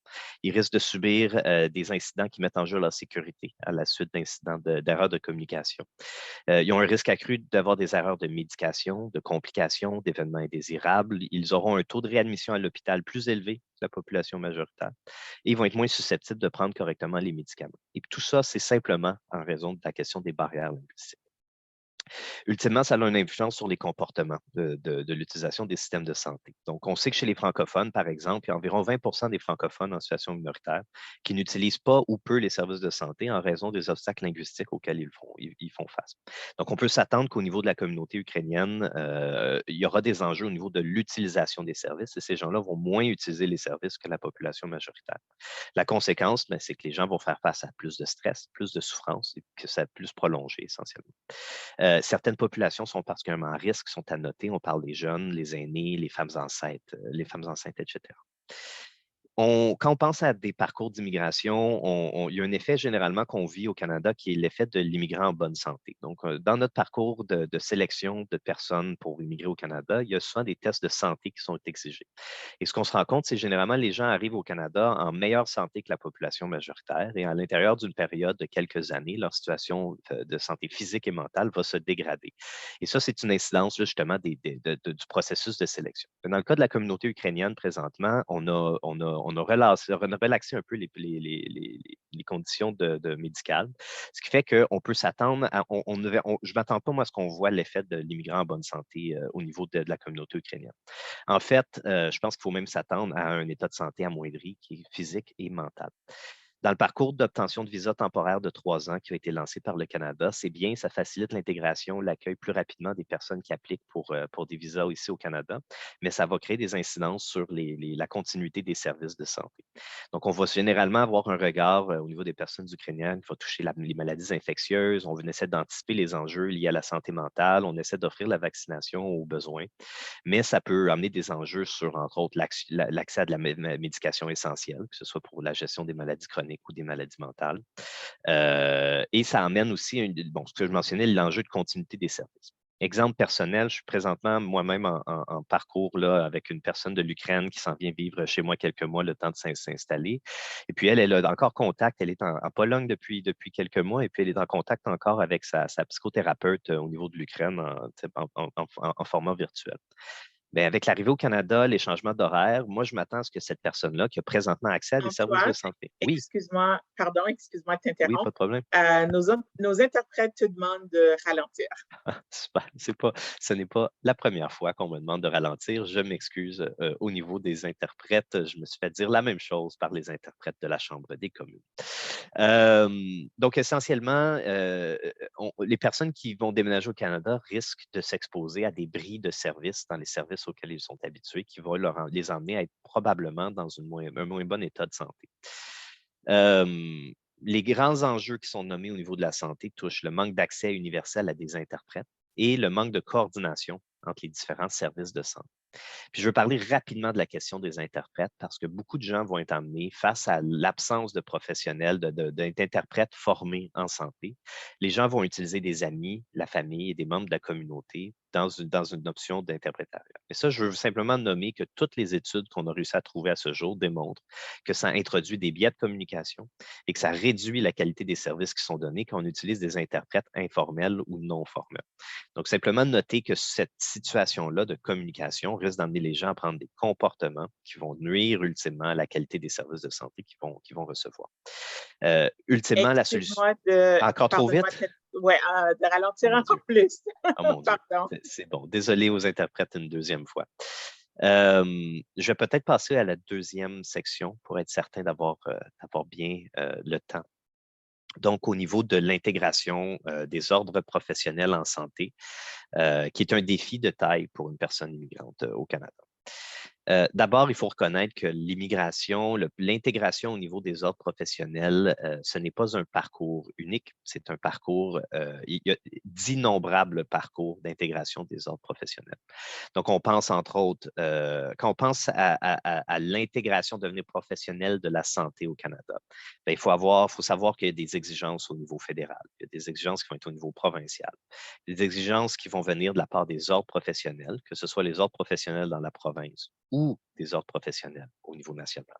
Ils risquent de subir des incidents qui mettent en jeu leur sécurité à la suite d'incidents d'erreurs de communication. Ils ont un risque accru d'avoir des erreurs de médication, de complications, d'événements indésirables. Ils auront un taux de réadmission à l'hôpital plus élevé que la population majoritaire et ils vont être moins susceptibles de prendre correctement les médicaments. Et tout ça, c'est simplement en raison de la question des barrières linguistiques. Ultimement, ça a une influence sur les comportements de l'utilisation des systèmes de santé. Donc, on sait que chez les francophones, par exemple, il y a environ 20% des francophones en situation minoritaire qui n'utilisent pas ou peu les services de santé en raison des obstacles linguistiques auxquels ils font face. Donc, on peut s'attendre qu'au niveau de la communauté ukrainienne, il y aura des enjeux au niveau de l'utilisation des services et ces gens-là vont moins utiliser les services que la population majoritaire. La conséquence, c'est que les gens vont faire face à plus de stress, plus de souffrance et que ça va plus prolonger essentiellement. Certaines populations sont particulièrement à risque, sont à noter. On parle des jeunes, les aînés, les femmes enceintes, etc. Quand on pense à des parcours d'immigration, il y a un effet généralement qu'on vit au Canada qui est l'effet de l'immigrant en bonne santé. Donc, dans notre parcours de sélection de personnes pour immigrer au Canada, il y a souvent des tests de santé qui sont exigés. Et ce qu'on se rend compte, c'est généralement les gens arrivent au Canada en meilleure santé que la population majoritaire et à l'intérieur d'une période de quelques années, leur situation de santé physique et mentale va se dégrader. Et ça, c'est une incidence justement du processus de sélection. Dans le cas de la communauté ukrainienne présentement, on a relaxé un peu les conditions médicales, ce qui fait qu'on peut s'attendre à, je ne m'attends pas moi à ce qu'on voit l'effet de l'immigrant en bonne santé au niveau de la communauté ukrainienne. En fait, je pense qu'il faut même s'attendre à un état de santé amoindri qui est physique et mental. Dans le parcours d'obtention de visa temporaire de 3 ans qui a été lancé par le Canada, c'est bien, ça facilite l'intégration, l'accueil plus rapidement des personnes qui appliquent pour des visas ici au Canada, mais ça va créer des incidences sur la continuité des services de santé. Donc, on va généralement avoir un regard au niveau des personnes ukrainiennes qui va toucher les maladies infectieuses, on essaie d'anticiper les enjeux liés à la santé mentale, on essaie d'offrir la vaccination aux besoins, mais ça peut amener des enjeux sur, entre autres, l'accès à de la médication essentielle, que ce soit pour la gestion des maladies chroniques ou des maladies mentales. Et ça amène aussi, ce que je mentionnais, l'enjeu de continuité des services. Exemple personnel, je suis présentement moi-même en parcours là, avec une personne de l'Ukraine qui s'en vient vivre chez moi quelques mois, le temps de s'installer. Et puis, elle a encore contact, elle est en Pologne depuis quelques mois, et puis elle est en contact encore avec sa psychothérapeute au niveau de l'Ukraine en format virtuel. Bien, avec l'arrivée au Canada, les changements d'horaire, moi, je m'attends à ce que cette personne-là qui a présentement accès à des services de santé. Oui. Excuse-moi de t'interrompre. Oui, pas de problème. Nos interprètes te demandent de ralentir. Super. Ce n'est pas la première fois qu'on me demande de ralentir. Je m'excuse au niveau des interprètes. Je me suis fait dire la même chose par les interprètes de la Chambre des communes. Donc, essentiellement, les personnes qui vont déménager au Canada risquent de s'exposer à des bris de services dans les services auxquels ils sont habitués, qui vont les emmener à être probablement dans un moins bon état de santé. Les grands enjeux qui sont nommés au niveau de la santé touchent le manque d'accès universel à des interprètes et le manque de coordination entre les différents services de santé. Puis je veux parler rapidement de la question des interprètes parce que beaucoup de gens vont être amenés face à l'absence de professionnels, d'interprètes formés en santé. Les gens vont utiliser des amis, la famille et des membres de la communauté dans une option d'interprétariat. Et ça, je veux simplement nommer que toutes les études qu'on a réussi à trouver à ce jour démontrent que ça introduit des biais de communication et que ça réduit la qualité des services qui sont donnés quand on utilise des interprètes informels ou non formels. Donc, simplement noter que cette situation-là de communication risque d'amener les gens à prendre des comportements qui vont nuire ultimement à la qualité des services de santé qu'ils vont recevoir. Ultimement, la solution... Encore trop vite? Oui, de ralentir Oh, encore plus. Oh mon Dieu, Pardon. c'est bon. Désolé aux interprètes une deuxième fois. Je vais peut-être passer à la deuxième section pour être certain d'avoir bien le temps. Donc, au niveau de l'intégration des ordres professionnels en santé, qui est un défi de taille pour une personne immigrante au Canada. D'abord, il faut reconnaître que l'immigration, l'intégration au niveau des ordres professionnels, ce n'est pas un parcours unique, c'est un parcours, il y a d'innombrables parcours d'intégration des ordres professionnels. Donc, on pense entre autres, quand on pense à l'intégration, devenir professionnel de la santé au Canada, bien, il faut savoir qu'il y a des exigences au niveau fédéral, il y a des exigences qui vont être au niveau provincial, des exigences qui vont venir de la part des ordres professionnels, que ce soit les ordres professionnels dans la province ou des ordres professionnels au niveau national.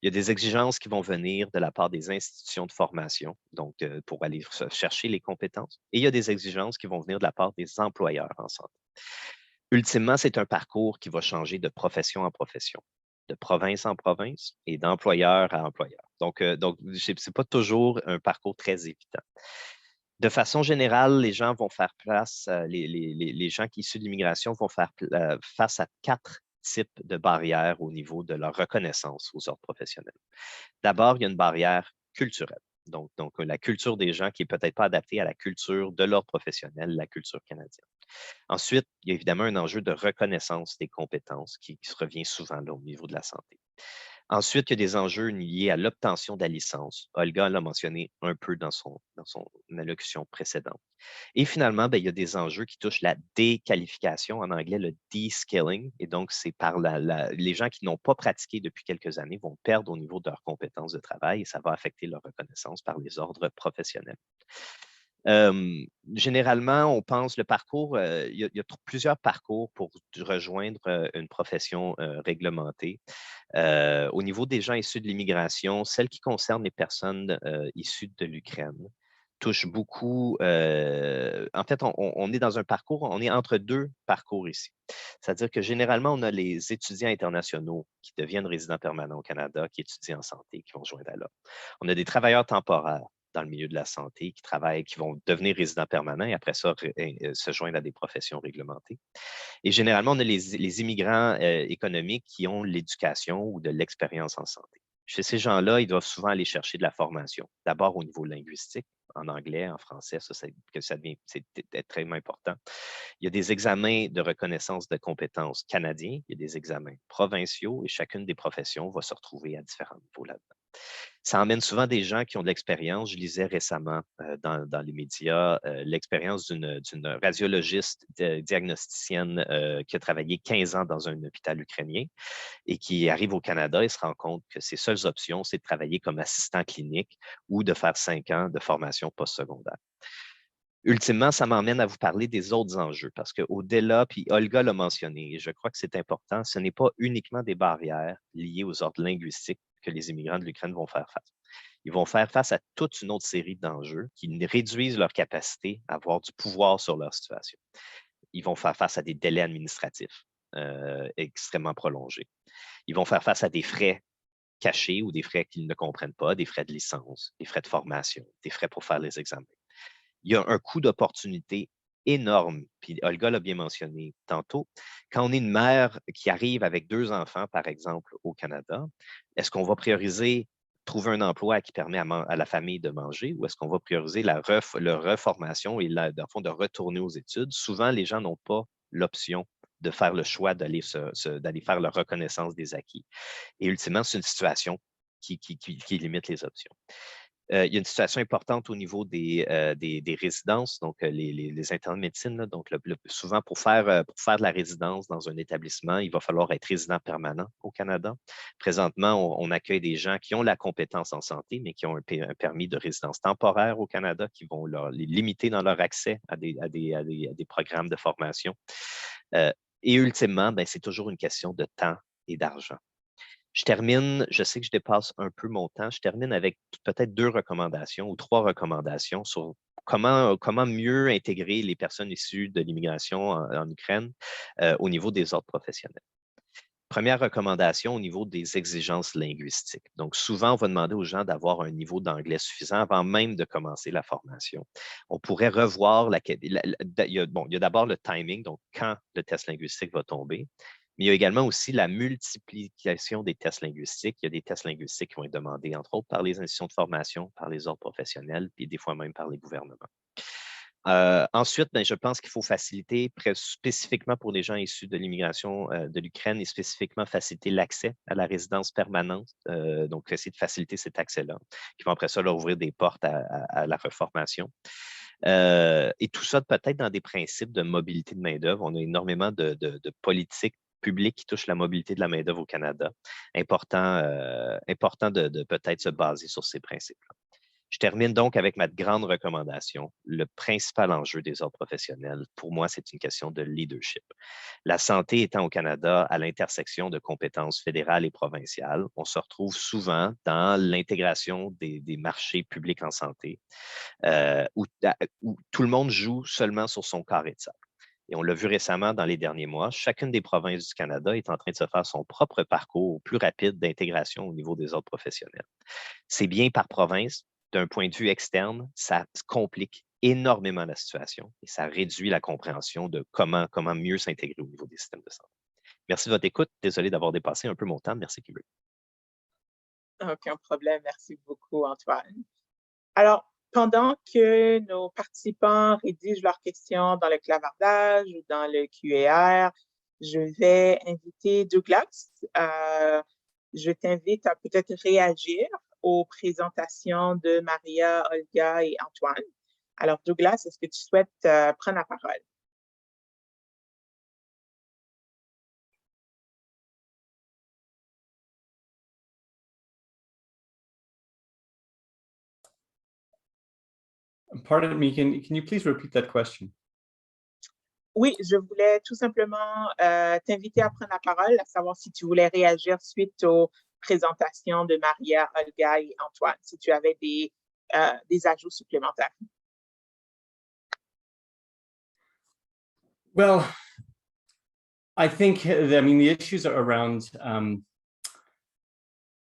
Il y a des exigences qui vont venir de la part des institutions de formation, donc pour aller chercher les compétences, et il y a des exigences qui vont venir de la part des employeurs en santé. Ultimement, c'est un parcours qui va changer de profession en profession, de province en province et d'employeur à employeur. Donc ce n'est pas toujours un parcours très évident. De façon générale, les gens vont faire place, les gens qui issus de l'immigration vont faire face à 4 types de barrières au niveau de leur reconnaissance aux ordres professionnels. D'abord, il y a une barrière culturelle. Donc, la culture des gens qui n'est peut-être pas adaptée à la culture de l'ordre professionnel, la culture canadienne. Ensuite, il y a évidemment un enjeu de reconnaissance des compétences qui se revient souvent là, au niveau de la santé. Ensuite, il y a des enjeux liés à l'obtention de la licence. Olga l'a mentionné un peu dans son allocution précédente. Et finalement, il y a des enjeux qui touchent la déqualification, en anglais le de-skilling. Et donc, c'est par les gens qui n'ont pas pratiqué depuis quelques années vont perdre au niveau de leurs compétences de travail et ça va affecter leur reconnaissance par les ordres professionnels. Généralement, on pense le parcours, il y a plusieurs parcours pour rejoindre une profession réglementée. Au niveau des gens issus de l'immigration, celle qui concerne les personnes issues de l'Ukraine touche beaucoup. En fait, on est dans un parcours, on est entre 2 parcours ici. C'est-à-dire que généralement, on a les étudiants internationaux qui deviennent résidents permanents au Canada, qui étudient en santé, qui vont se joindre à là. On a des travailleurs temporaires dans le milieu de la santé qui vont devenir résidents permanents et après ça se joindre à des professions réglementées. Et généralement, on a les immigrants économiques qui ont l'éducation ou de l'expérience en santé. Chez ces gens-là, ils doivent souvent aller chercher de la formation, d'abord au niveau linguistique, en anglais, en français, c'est extrêmement important. Il y a des examens de reconnaissance de compétences canadiens, il y a des examens provinciaux et chacune des professions va se retrouver à différents niveaux là-dedans. Ça emmène souvent des gens qui ont de l'expérience. Je lisais récemment dans les médias l'expérience d'une radiologiste diagnosticienne qui a travaillé 15 ans dans un hôpital ukrainien et qui arrive au Canada et se rend compte que ses seules options, c'est de travailler comme assistant clinique ou de faire 5 ans de formation postsecondaire. Ultimement, ça m'emmène à vous parler des autres enjeux parce qu'au-delà, puis Olga l'a mentionné, et je crois que c'est important, ce n'est pas uniquement des barrières liées aux ordres linguistiques que les immigrants de l'Ukraine vont faire face. Ils vont faire face à toute une autre série d'enjeux qui réduisent leur capacité à avoir du pouvoir sur leur situation. Ils vont faire face à des délais administratifs extrêmement prolongés. Ils vont faire face à des frais cachés ou des frais qu'ils ne comprennent pas, des frais de licence, des frais de formation, des frais pour faire les examens. Il y a un coût d'opportunité énorme. Puis Olga l'a bien mentionné tantôt. Quand on est une mère qui arrive avec 2 enfants, par exemple, au Canada, est-ce qu'on va prioriser trouver un emploi qui permet à la famille de manger ou est-ce qu'on va prioriser la reformation et dans le fond, de retourner aux études? Souvent, les gens n'ont pas l'option de faire le choix d'aller faire la reconnaissance des acquis. Et ultimement, c'est une situation qui limite les options. il y a une situation importante au niveau des résidences, donc les internats de médecine. Là, donc, souvent, pour faire de la résidence dans un établissement, il va falloir être résident permanent au Canada. Présentement, on accueille des gens qui ont la compétence en santé, mais qui ont un permis de résidence temporaire au Canada, qui vont les limiter dans leur accès à des programmes de formation. Et ultimement, ben, c'est toujours une question de temps et d'argent. Je termine, je sais que je dépasse un peu mon temps, je termine avec peut-être 2 recommandations ou 3 recommandations sur comment mieux intégrer les personnes issues de l'immigration en Ukraine au niveau des ordres professionnels. Première recommandation au niveau des exigences linguistiques. Donc, souvent, on va demander aux gens d'avoir un niveau d'anglais suffisant avant même de commencer la formation. On pourrait revoir il y a d'abord le timing, donc quand le test linguistique va tomber. Mais il y a également aussi la multiplication des tests linguistiques. Il y a des tests linguistiques qui vont être demandés, entre autres, par les institutions de formation, par les ordres professionnels, puis des fois même par les gouvernements. Ensuite, ben, je pense qu'il faut faciliter, spécifiquement pour les gens issus de l'immigration de l'Ukraine, et spécifiquement faciliter l'accès à la résidence permanente. Donc, essayer de faciliter cet accès-là, qui va après ça leur ouvrir des portes à la reformation. Et tout ça peut-être dans des principes de mobilité de main-d'œuvre. On a énormément de politiques publiques qui touchent la mobilité de la main-d'œuvre au Canada. Important de peut-être se baser sur ces principes-là. Je termine donc avec ma grande recommandation. Le principal enjeu des ordres professionnels, pour moi, c'est une question de leadership. La santé étant au Canada à l'intersection de compétences fédérales et provinciales, on se retrouve souvent dans l'intégration des marchés publics en santé, où tout le monde joue seulement sur son carré de sable. Et on l'a vu récemment dans les derniers mois, chacune des provinces du Canada est en train de se faire son propre parcours plus rapide d'intégration au niveau des ordres professionnels. C'est bien par province. D'un point de vue externe, ça complique énormément la situation et ça réduit la compréhension de comment mieux s'intégrer au niveau des systèmes de santé. Merci de votre écoute. Désolé d'avoir dépassé un peu mon temps. Merci, Kimberly. Aucun problème. Merci beaucoup, Antoine. Alors, pendant que nos participants rédigent leurs questions dans le clavardage ou dans le QAR, je vais inviter Douglas. Je t'invite à peut-être réagir aux présentations de Maria, Olga et Antoine. Alors, Douglas, est-ce que tu souhaites prendre la parole? Pardon me, can you please repeat that question? Oui, je voulais tout simplement t'inviter à prendre la parole, à savoir si tu voulais réagir suite aux présentations de Maria, Olga et Antoine, si tu avais des ajouts supplémentaires. Well, I think, the issues are around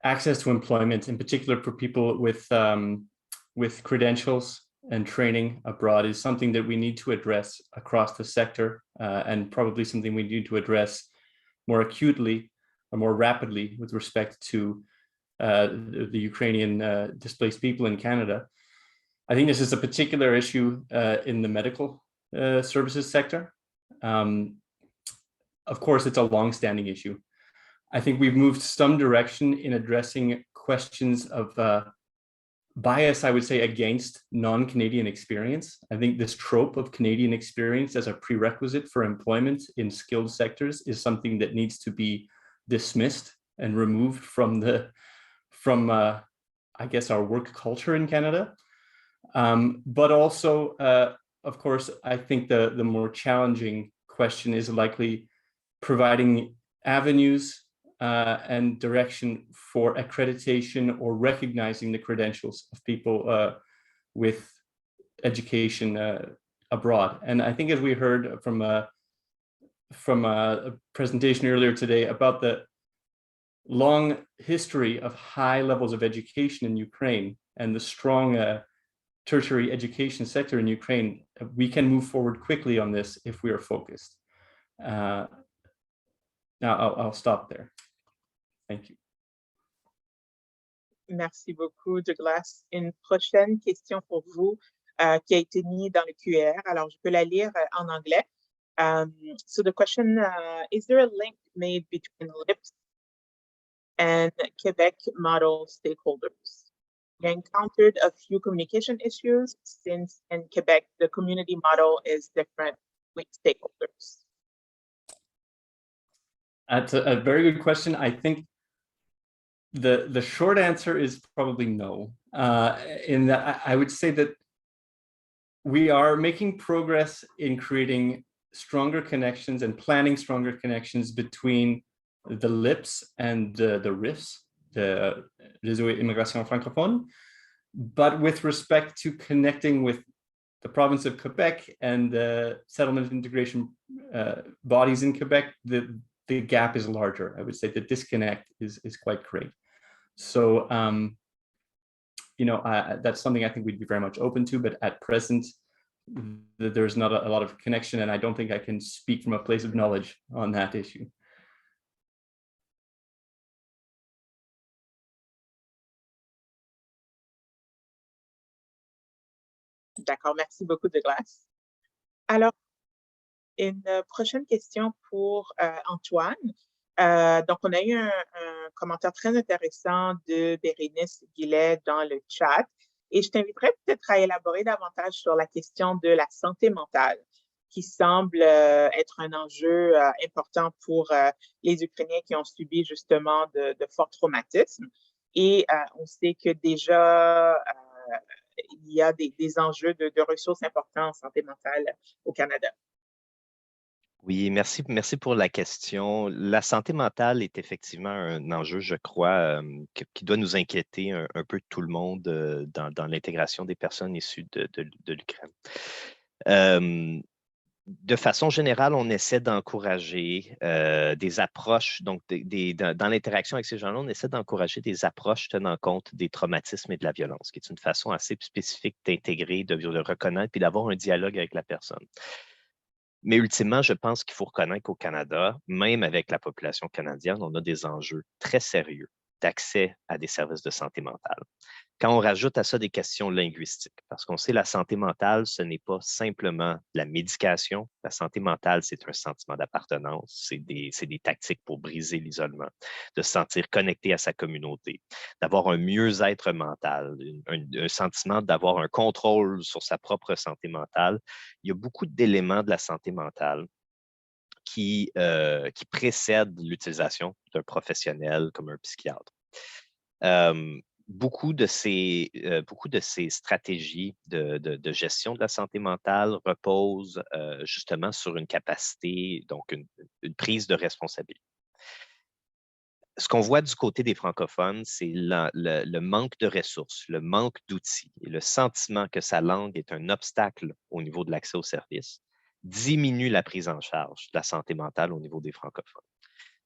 access to employment, in particular for people with credentials and training abroad, is something that we need to address across the sector, and probably something we need to address more acutely or more rapidly with respect to the Ukrainian displaced people in Canada. I think this is a particular issue in the medical services sector. Of course, it's a long-standing issue. I think we've moved some direction in addressing questions of bias, I would say, against non-Canadian experience. I think this trope of Canadian experience as a prerequisite for employment in skilled sectors is something that needs to be dismissed and removed from I guess, our work culture in Canada. But also, of course, I think the more challenging question is likely providing avenues and direction for accreditation or recognizing the credentials of people with education abroad. And I think, as we heard from a presentation earlier today about the long history of high levels of education in Ukraine and the strong tertiary education sector in Ukraine, we can move forward quickly on this if we are focused. Now I'll stop there. Thank you. Merci beaucoup, Douglas. Une prochaine question pour vous qui a été mise dans le QR. Alors, je peux la lire en anglais. So the question, is there a link made between LIPS and Quebec model stakeholders? you encountered a few communication issues since in Quebec, the community model is different with stakeholders? That's a very good question. I think the short answer is probably no. In that, I would say that we are making progress in creating stronger connections and planning stronger connections between the LIPS and the RIFs, the Réseau Immigration Francophone. But with respect to connecting with the province of Quebec and the settlement integration bodies in Quebec, the gap is larger. I would say the disconnect is quite great. So, that's something I think we'd be very much open to, but at present, there's not a lot of connection, and I don't think I can speak from a place of knowledge on that issue. D'accord, merci beaucoup, Douglas. Alors, une prochaine question pour Antoine. Donc, on a eu un commentaire très intéressant de Bérénice Guillet dans le chat. Et je t'inviterais peut-être à élaborer davantage sur la question de la santé mentale, qui semble être un enjeu important pour les Ukrainiens qui ont subi justement de forts traumatismes. Et on sait que déjà, il y a des enjeux de ressources importants en santé mentale au Canada. Oui, merci pour la question. La santé mentale est effectivement un enjeu, je crois, qui doit nous inquiéter un peu tout le monde dans l'intégration des personnes issues de l'Ukraine. De façon générale, on essaie d'encourager des approches, donc dans l'interaction avec ces gens-là, on essaie d'encourager des approches tenant compte des traumatismes et de la violence, qui est une façon assez spécifique d'intégrer, de le reconnaître, puis d'avoir un dialogue avec la personne. Mais ultimement, je pense qu'il faut reconnaître qu'au Canada, même avec la population canadienne, on a des enjeux très sérieux d'accès à des services de santé mentale. Quand on rajoute à ça des questions linguistiques, parce qu'on sait la santé mentale, ce n'est pas simplement la médication. La santé mentale, c'est un sentiment d'appartenance, c'est des tactiques pour briser l'isolement, de se sentir connecté à sa communauté, d'avoir un mieux-être mental, un sentiment d'avoir un contrôle sur sa propre santé mentale. Il y a beaucoup d'éléments de la santé mentale qui précèdent l'utilisation d'un professionnel comme un psychiatre. Beaucoup de ces stratégies de gestion de la santé mentale reposent justement sur une capacité, donc une prise de responsabilité. Ce qu'on voit du côté des francophones, c'est le manque de ressources, le manque d'outils et le sentiment que sa langue est un obstacle au niveau de l'accès aux services diminue la prise en charge de la santé mentale au niveau des francophones.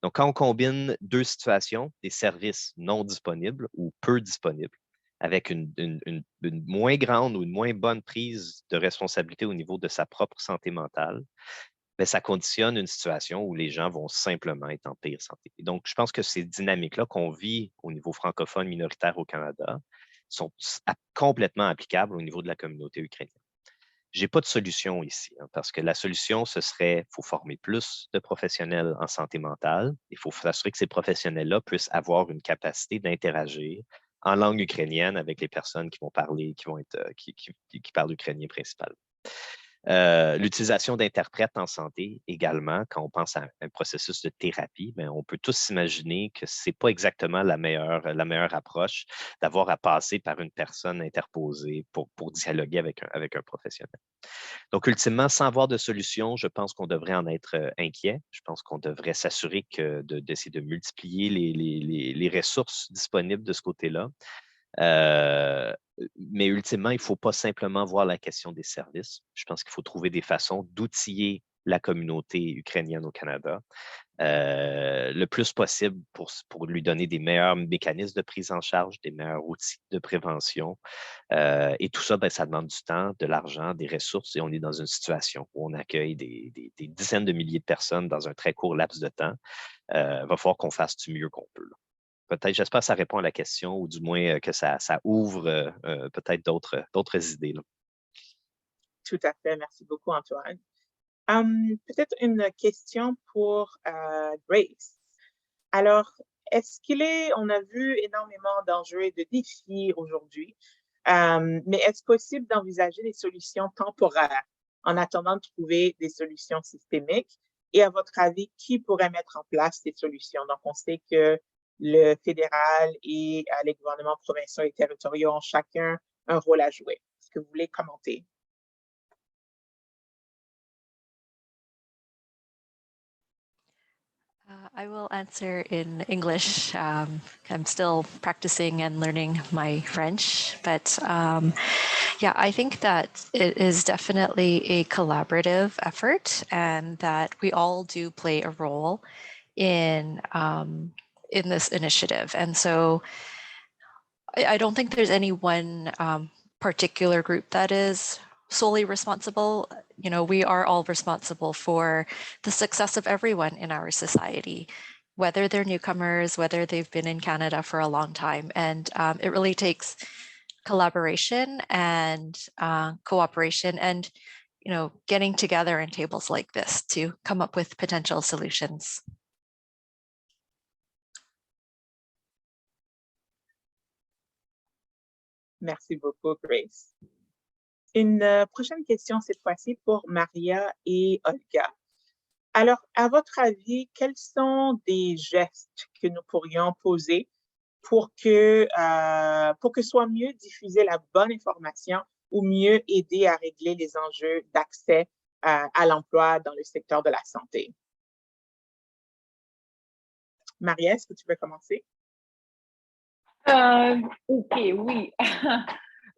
Donc, quand on combine deux situations, des services non disponibles ou peu disponibles, avec une moins grande ou une moins bonne prise de responsabilité au niveau de sa propre santé mentale, bien, ça conditionne une situation où les gens vont simplement être en pire santé. Et donc, je pense que ces dynamiques-là qu'on vit au niveau francophone minoritaire au Canada sont complètement applicables au niveau de la communauté ukrainienne. Je n'ai pas de solution ici, parce que la solution, ce serait qu'il faut former plus de professionnels en santé mentale. Il faut s'assurer que ces professionnels-là puissent avoir une capacité d'interagir en langue ukrainienne avec les personnes qui vont parler, qui parlent ukrainien principalement. L'utilisation d'interprètes en santé également, quand on pense à un processus de thérapie, bien, on peut tous s'imaginer que ce n'est pas exactement la meilleure approche d'avoir à passer par une personne interposée pour dialoguer avec un professionnel. Donc, ultimement, sans avoir de solution, je pense qu'on devrait en être inquiet. Je pense qu'on devrait s'assurer d'essayer de multiplier les ressources disponibles de ce côté-là. Mais ultimement, il ne faut pas simplement voir la question des services. Je pense qu'il faut trouver des façons d'outiller la communauté ukrainienne au Canada le plus possible pour lui donner des meilleurs mécanismes de prise en charge, des meilleurs outils de prévention. Et tout ça, bien, ça demande du temps, de l'argent, des ressources. Et on est dans une situation où on accueille des dizaines de milliers de personnes dans un très court laps de temps. Il va falloir qu'on fasse du mieux qu'on peut. Peut-être, j'espère que ça répond à la question, ou du moins que ça ouvre peut-être d'autres idées. Là. Tout à fait. Merci beaucoup, Antoine. Peut-être une question pour Grace. Alors, on a vu énormément d'enjeux et de défis aujourd'hui, mais est-ce possible d'envisager des solutions temporaires en attendant de trouver des solutions systémiques? Et à votre avis, qui pourrait mettre en place ces solutions? Donc, on sait que le fédéral et les gouvernements provinciaux et territoriaux ont chacun un rôle à jouer. Est-ce que vous voulez commenter? I will answer in English. I'm still practicing and learning my French, but yeah, I think that it is definitely a collaborative effort, and that we all do play a role in this initiative. And so I don't think there's any one particular group that is solely responsible. You know, we are all responsible for the success of everyone in our society, whether they're newcomers, whether they've been in Canada for a long time. And it really takes collaboration and cooperation and, you know, getting together in tables like this to come up with potential solutions. Merci beaucoup, Grace. Une prochaine question cette fois-ci pour Maria et Olga. Alors, à votre avis, quels sont des gestes que nous pourrions poser pour que soit mieux diffusée la bonne information ou mieux aider à régler les enjeux d'accès à l'emploi dans le secteur de la santé? Maria, est-ce que tu veux commencer? OK, oui.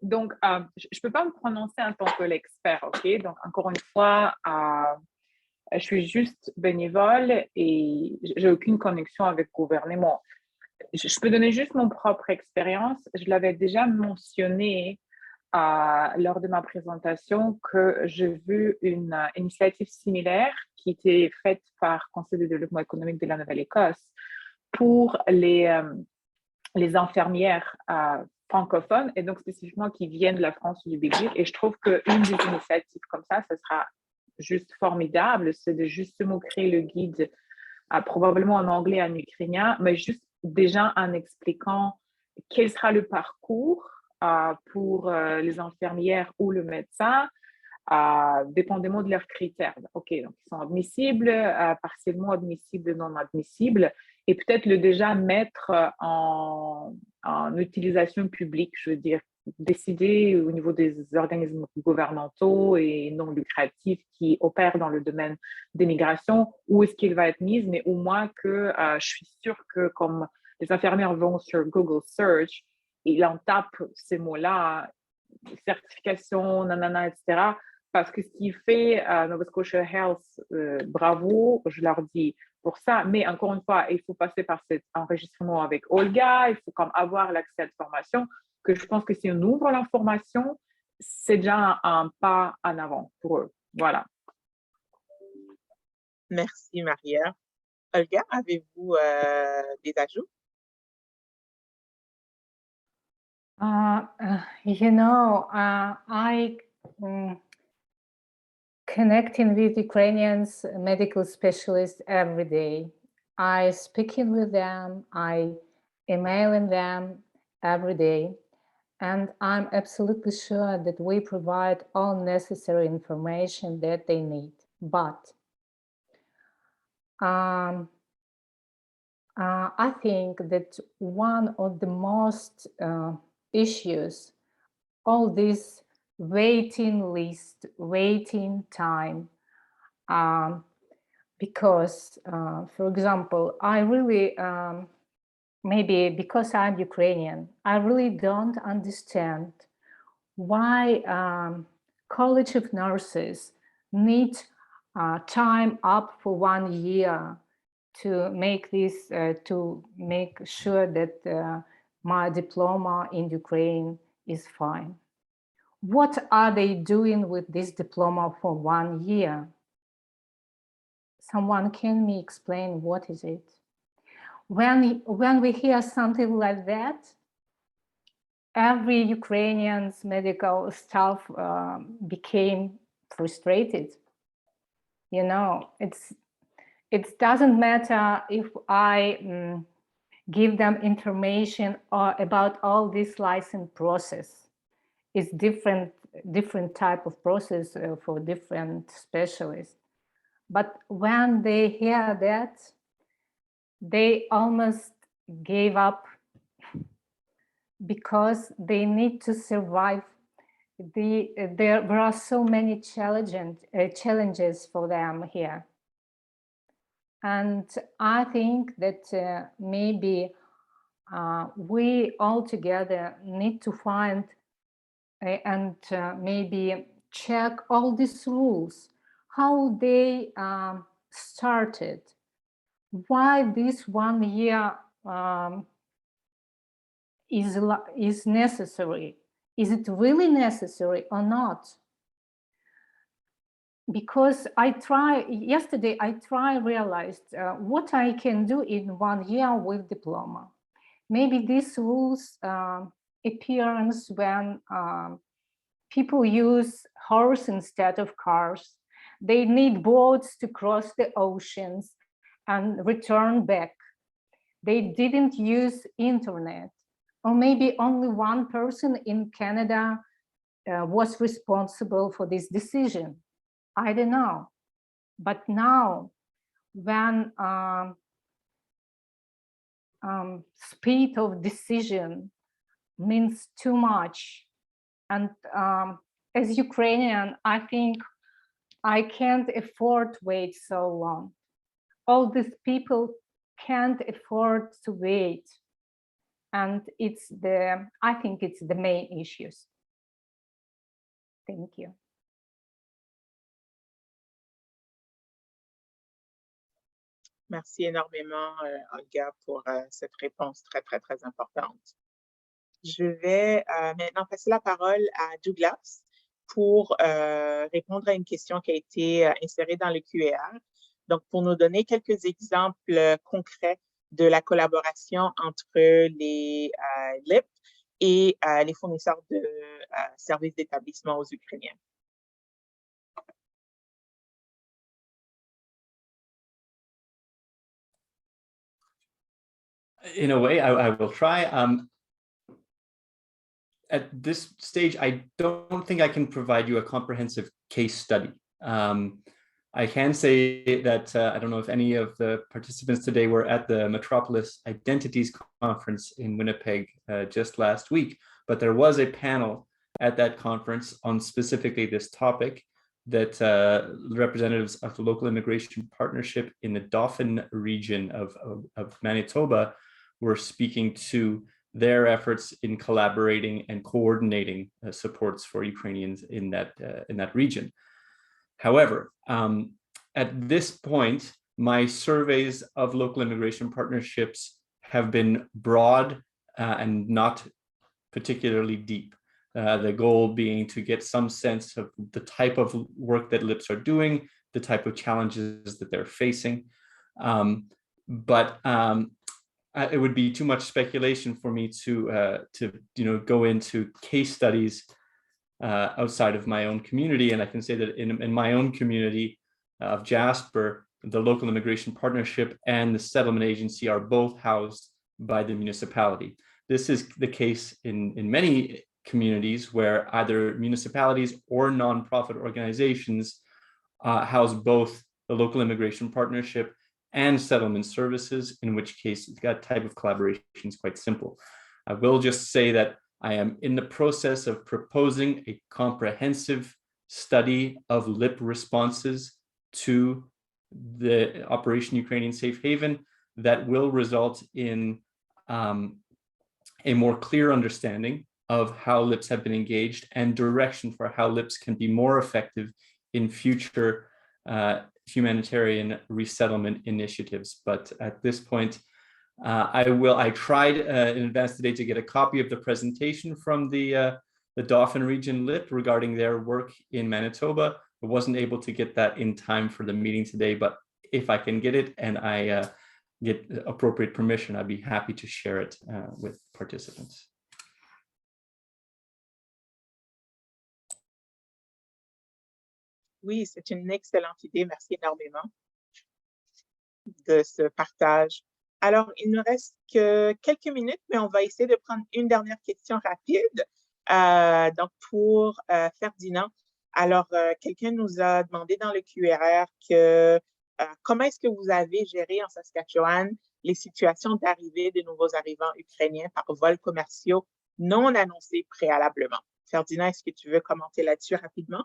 Donc, je ne peux pas me prononcer en tant que l'expert, OK? Donc, encore une fois, je suis juste bénévole et j'ai aucune connexion avec le gouvernement. Je peux donner juste mon propre expérience. Je l'avais déjà mentionné lors de ma présentation que j'ai vu une initiative similaire qui était faite par le Conseil de développement économique de la Nouvelle-Écosse pour les infirmières francophones, et donc spécifiquement qui viennent de la France ou du Belgique. Et je trouve qu'une des initiatives comme ça, ce sera juste formidable, c'est de justement créer le guide, probablement en anglais et en ukrainien, mais juste déjà en expliquant quel sera le parcours pour les infirmières ou le médecin, dépendamment de leurs critères. OK, donc ils sont admissibles, partiellement admissibles, non admissibles, et peut-être le déjà mettre en utilisation publique, je veux dire, décider au niveau des organismes gouvernementaux et non lucratifs qui opèrent dans le domaine des migrations, où est-ce qu'il va être mis, mais au moins que je suis sûre que comme les infirmières vont sur Google Search, ils en tapent ces mots-là, certification, nanana, etc., parce que ce qui fait Nova Scotia Health, bravo, je leur dis pour ça, mais encore une fois, il faut passer par cet enregistrement avec Olga, il faut comme avoir l'accès à l'information, que je pense que si on ouvre l'information, c'est déjà un pas en avant pour eux. Voilà. Merci, Maria. Olga, avez-vous des ajouts? You know, connecting with Ukrainians medical specialists every day. I speaking with them, I emailing them every day, and I'm absolutely sure that we provide all necessary information that they need. But I think that one of the most issues, all this waiting list, waiting time, because, for example, I really, maybe because I'm Ukrainian, I really don't understand why College of Nurses need time up for 1 year to make this, to make sure that my diploma in Ukraine is fine. What are they doing with this diploma for 1 year? Someone can me explain what is it? When we hear something like that, every Ukrainian's medical staff became frustrated. You know, it doesn't matter if I give them information about all this license process. It's different type of process for different specialists. But when they hear that, they almost gave up because they need to survive. There are so many challenges for them here. And I think that maybe we all together need to find and maybe check all these rules, how they started, why this 1 year is necessary. Is it really necessary or not? Because yesterday I realized what I can do in 1 year with diploma. Maybe these rules appearance when people use horse instead of cars. They need boats to cross the oceans and return back. They didn't use internet. Or maybe only one person in Canada was responsible for this decision. I don't know. But now, when speed of decision means too much, and as Ukrainian, I think I can't afford to wait so long. All these people can't afford to wait. And I think it's the main issues. Thank you. Merci énormément, Olga, pour cette réponse très, très, très importante. Je vais maintenant passer la parole à Douglas pour répondre à une question qui a été insérée dans le QER. Donc, pour nous donner quelques exemples concrets de la collaboration entre les LIP et les fournisseurs de services d'établissement aux Ukrainiens. In a way, I will try. At this stage, I don't think I can provide you a comprehensive case study. I can say that I don't know if any of the participants today were at the Metropolis Identities Conference in Winnipeg just last week, but there was a panel at that conference on specifically this topic that representatives of the local immigration partnership in the Dauphin region of Manitoba were speaking to their efforts in collaborating and coordinating supports for Ukrainians in that region. However, at this point, my surveys of local immigration partnerships have been broad and not particularly deep. The goal being to get some sense of the type of work that LIPS are doing, the type of challenges that they're facing. But it would be too much speculation for me to go into case studies outside of my own community. And I can say that in my own community of Jasper, the local immigration partnership and the settlement agency are both housed by the municipality. This is the case in many communities where either municipalities or nonprofit organizations house both the local immigration partnership and settlement services, in which case that type of collaboration is quite simple. I will just say that I am in the process of proposing a comprehensive study of LIP responses to the Operation Ukrainian Safe Haven that will result in a more clear understanding of how LIPs have been engaged and direction for how LIPs can be more effective in future humanitarian resettlement initiatives. But at this point, I tried in advance today to get a copy of the presentation from the Dauphin region LIP regarding their work in Manitoba. I wasn't able to get that in time for the meeting today, but if I can get it and I get appropriate permission, I'd be happy to share it with participants. Oui, c'est une excellente idée. Merci énormément de ce partage Alors, il ne reste que quelques minutes, mais on va essayer de prendre une dernière question rapide. Donc, pour Ferdinand, alors, quelqu'un nous a demandé dans le QRR que comment est-ce que vous avez géré en Saskatchewan les situations d'arrivée de nouveaux arrivants ukrainiens par vols commerciaux non annoncés préalablement? Ferdinand, est-ce que tu veux commenter là-dessus rapidement?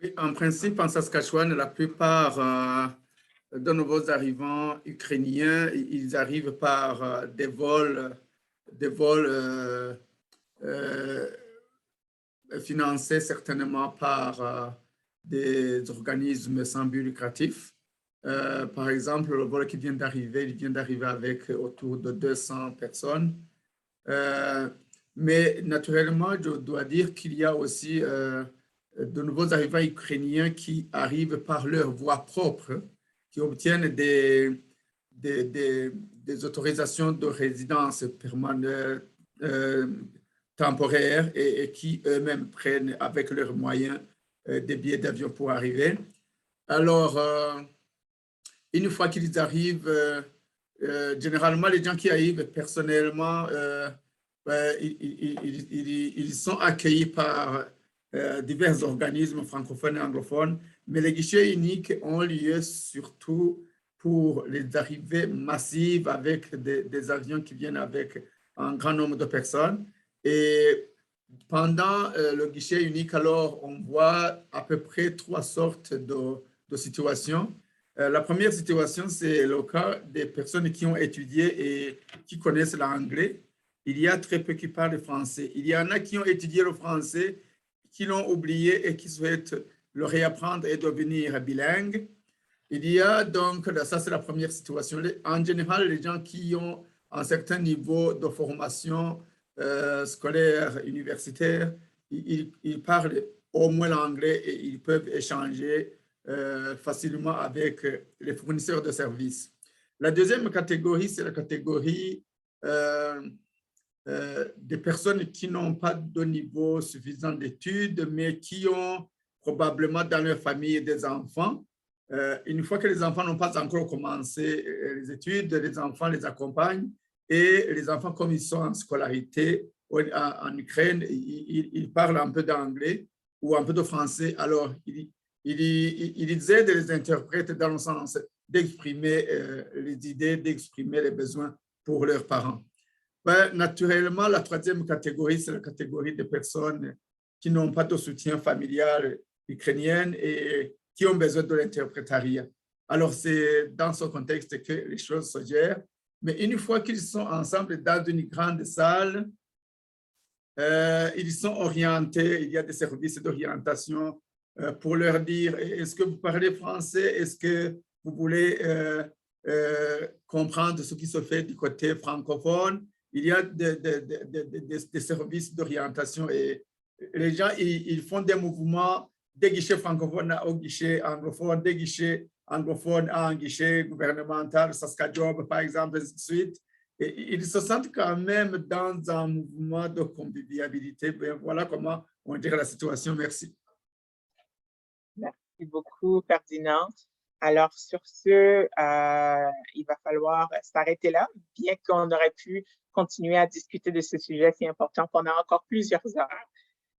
Oui, en principe, en Saskatchewan, la plupart de nouveaux arrivants ukrainiens, ils arrivent par des vols financés certainement par des organismes sans but lucratif. Par exemple, le vol qui vient d'arriver, il vient d'arriver avec autour de 200 personnes. Mais naturellement, je dois dire qu'il y a aussi de nouveaux arrivants ukrainiens qui arrivent par leur voie propre, qui obtiennent des autorisations de résidence permanente, temporaires et qui eux-mêmes prennent avec leurs moyens des billets d'avion pour arriver. Alors, une fois qu'ils arrivent, généralement, les gens qui arrivent personnellement, ils sont accueillis par divers organismes francophones et anglophones, mais les guichets uniques ont lieu surtout pour les arrivées massives avec des avions qui viennent avec un grand nombre de personnes. Et pendant le guichet unique, alors, on voit à peu près 3 sortes de situations. La première situation, c'est le cas des personnes qui ont étudié et qui connaissent l'anglais. Il y a très peu qui parlent français. Il y en a qui ont étudié le français, qui l'ont oublié et qui souhaitent le réapprendre et devenir bilingue. Il y a donc, ça c'est la première situation. En général, les gens qui ont un certain niveau de formation scolaire, universitaire, ils parlent au moins l'anglais et ils peuvent échanger facilement avec les fournisseurs de services. La deuxième catégorie, c'est la catégorie des personnes qui n'ont pas de niveau suffisant d'études, mais qui ont probablement dans leur famille des enfants. Une fois que les enfants n'ont pas encore commencé les études, les enfants les accompagnent et les enfants, comme ils sont en scolarité en Ukraine, ils parlent un peu d'anglais ou un peu de français. Alors, ils aident les interprètes dans le sens d'exprimer les idées, d'exprimer les besoins pour leurs parents. Ben, naturellement, la troisième catégorie, c'est la catégorie des personnes qui n'ont pas de soutien familial ukrainien et qui ont besoin de l'interprétariat. Alors, c'est dans ce contexte que les choses se gèrent. Mais une fois qu'ils sont ensemble dans une grande salle, ils sont orientés, il y a des services d'orientation pour leur dire, est-ce que vous parlez français? Est-ce que vous voulez comprendre ce qui se fait du côté francophone? Il y a des services d'orientation et les gens, ils font des mouvements des guichets francophones au guichet anglophone, des guichets anglophones à un guichet gouvernemental, Saskatchewan par exemple, et ainsi de suite. Et ils se sentent quand même dans un mouvement de convivialité. Voilà comment on dirait la situation. Merci. Merci beaucoup, Ferdinand. Alors, sur ce, il va falloir s'arrêter là, bien qu'on aurait pu continuer à discuter de ce sujet si important pendant encore plusieurs heures.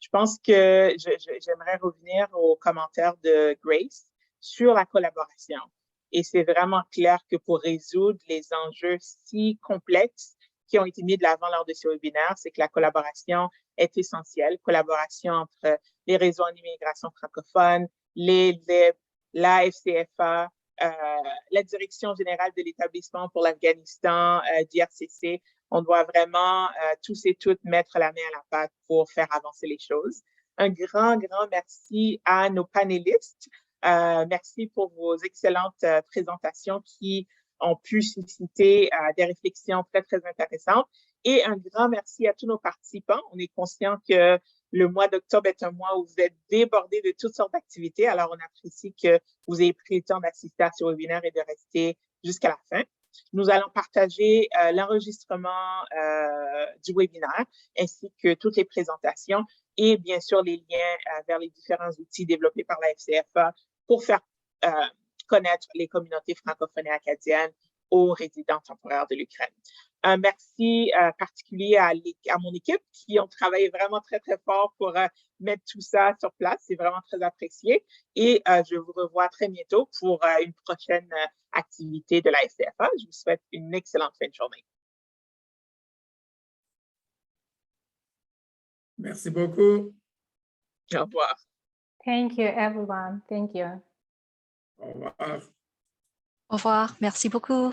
Je pense que j'aimerais revenir aux commentaires de Grace sur la collaboration. Et c'est vraiment clair que pour résoudre les enjeux si complexes qui ont été mis de l'avant lors de ce webinaire, c'est que la collaboration est essentielle. Collaboration entre les réseaux en immigration francophone, les LIB, la FCFA, la Direction générale de l'établissement pour l'Afghanistan, DRCC. On doit vraiment tous et toutes mettre la main à la pâte pour faire avancer les choses. Un grand merci à nos panélistes. Merci pour vos excellentes présentations qui ont pu susciter des réflexions très intéressantes. Et un grand merci à tous nos participants. On est conscient que le mois d'octobre est un mois où vous êtes débordés de toutes sortes d'activités. Alors, on apprécie que vous ayez pris le temps d'assister à ce webinaire et de rester jusqu'à la fin. Nous allons partager l'enregistrement du webinaire ainsi que toutes les présentations et bien sûr les liens vers les différents outils développés par la FCFA pour faire connaître les communautés francophones et acadiennes aux résidents temporaires de l'Ukraine. Un merci particulier à mon équipe qui ont travaillé vraiment très, très fort pour mettre tout ça sur place. C'est vraiment très apprécié. Et je vous revois très bientôt pour une prochaine activité de la SCFA. Je vous souhaite une excellente fin de journée. Merci beaucoup. Au revoir. Thank you, everyone. Thank you. Au revoir. Au revoir. Merci beaucoup.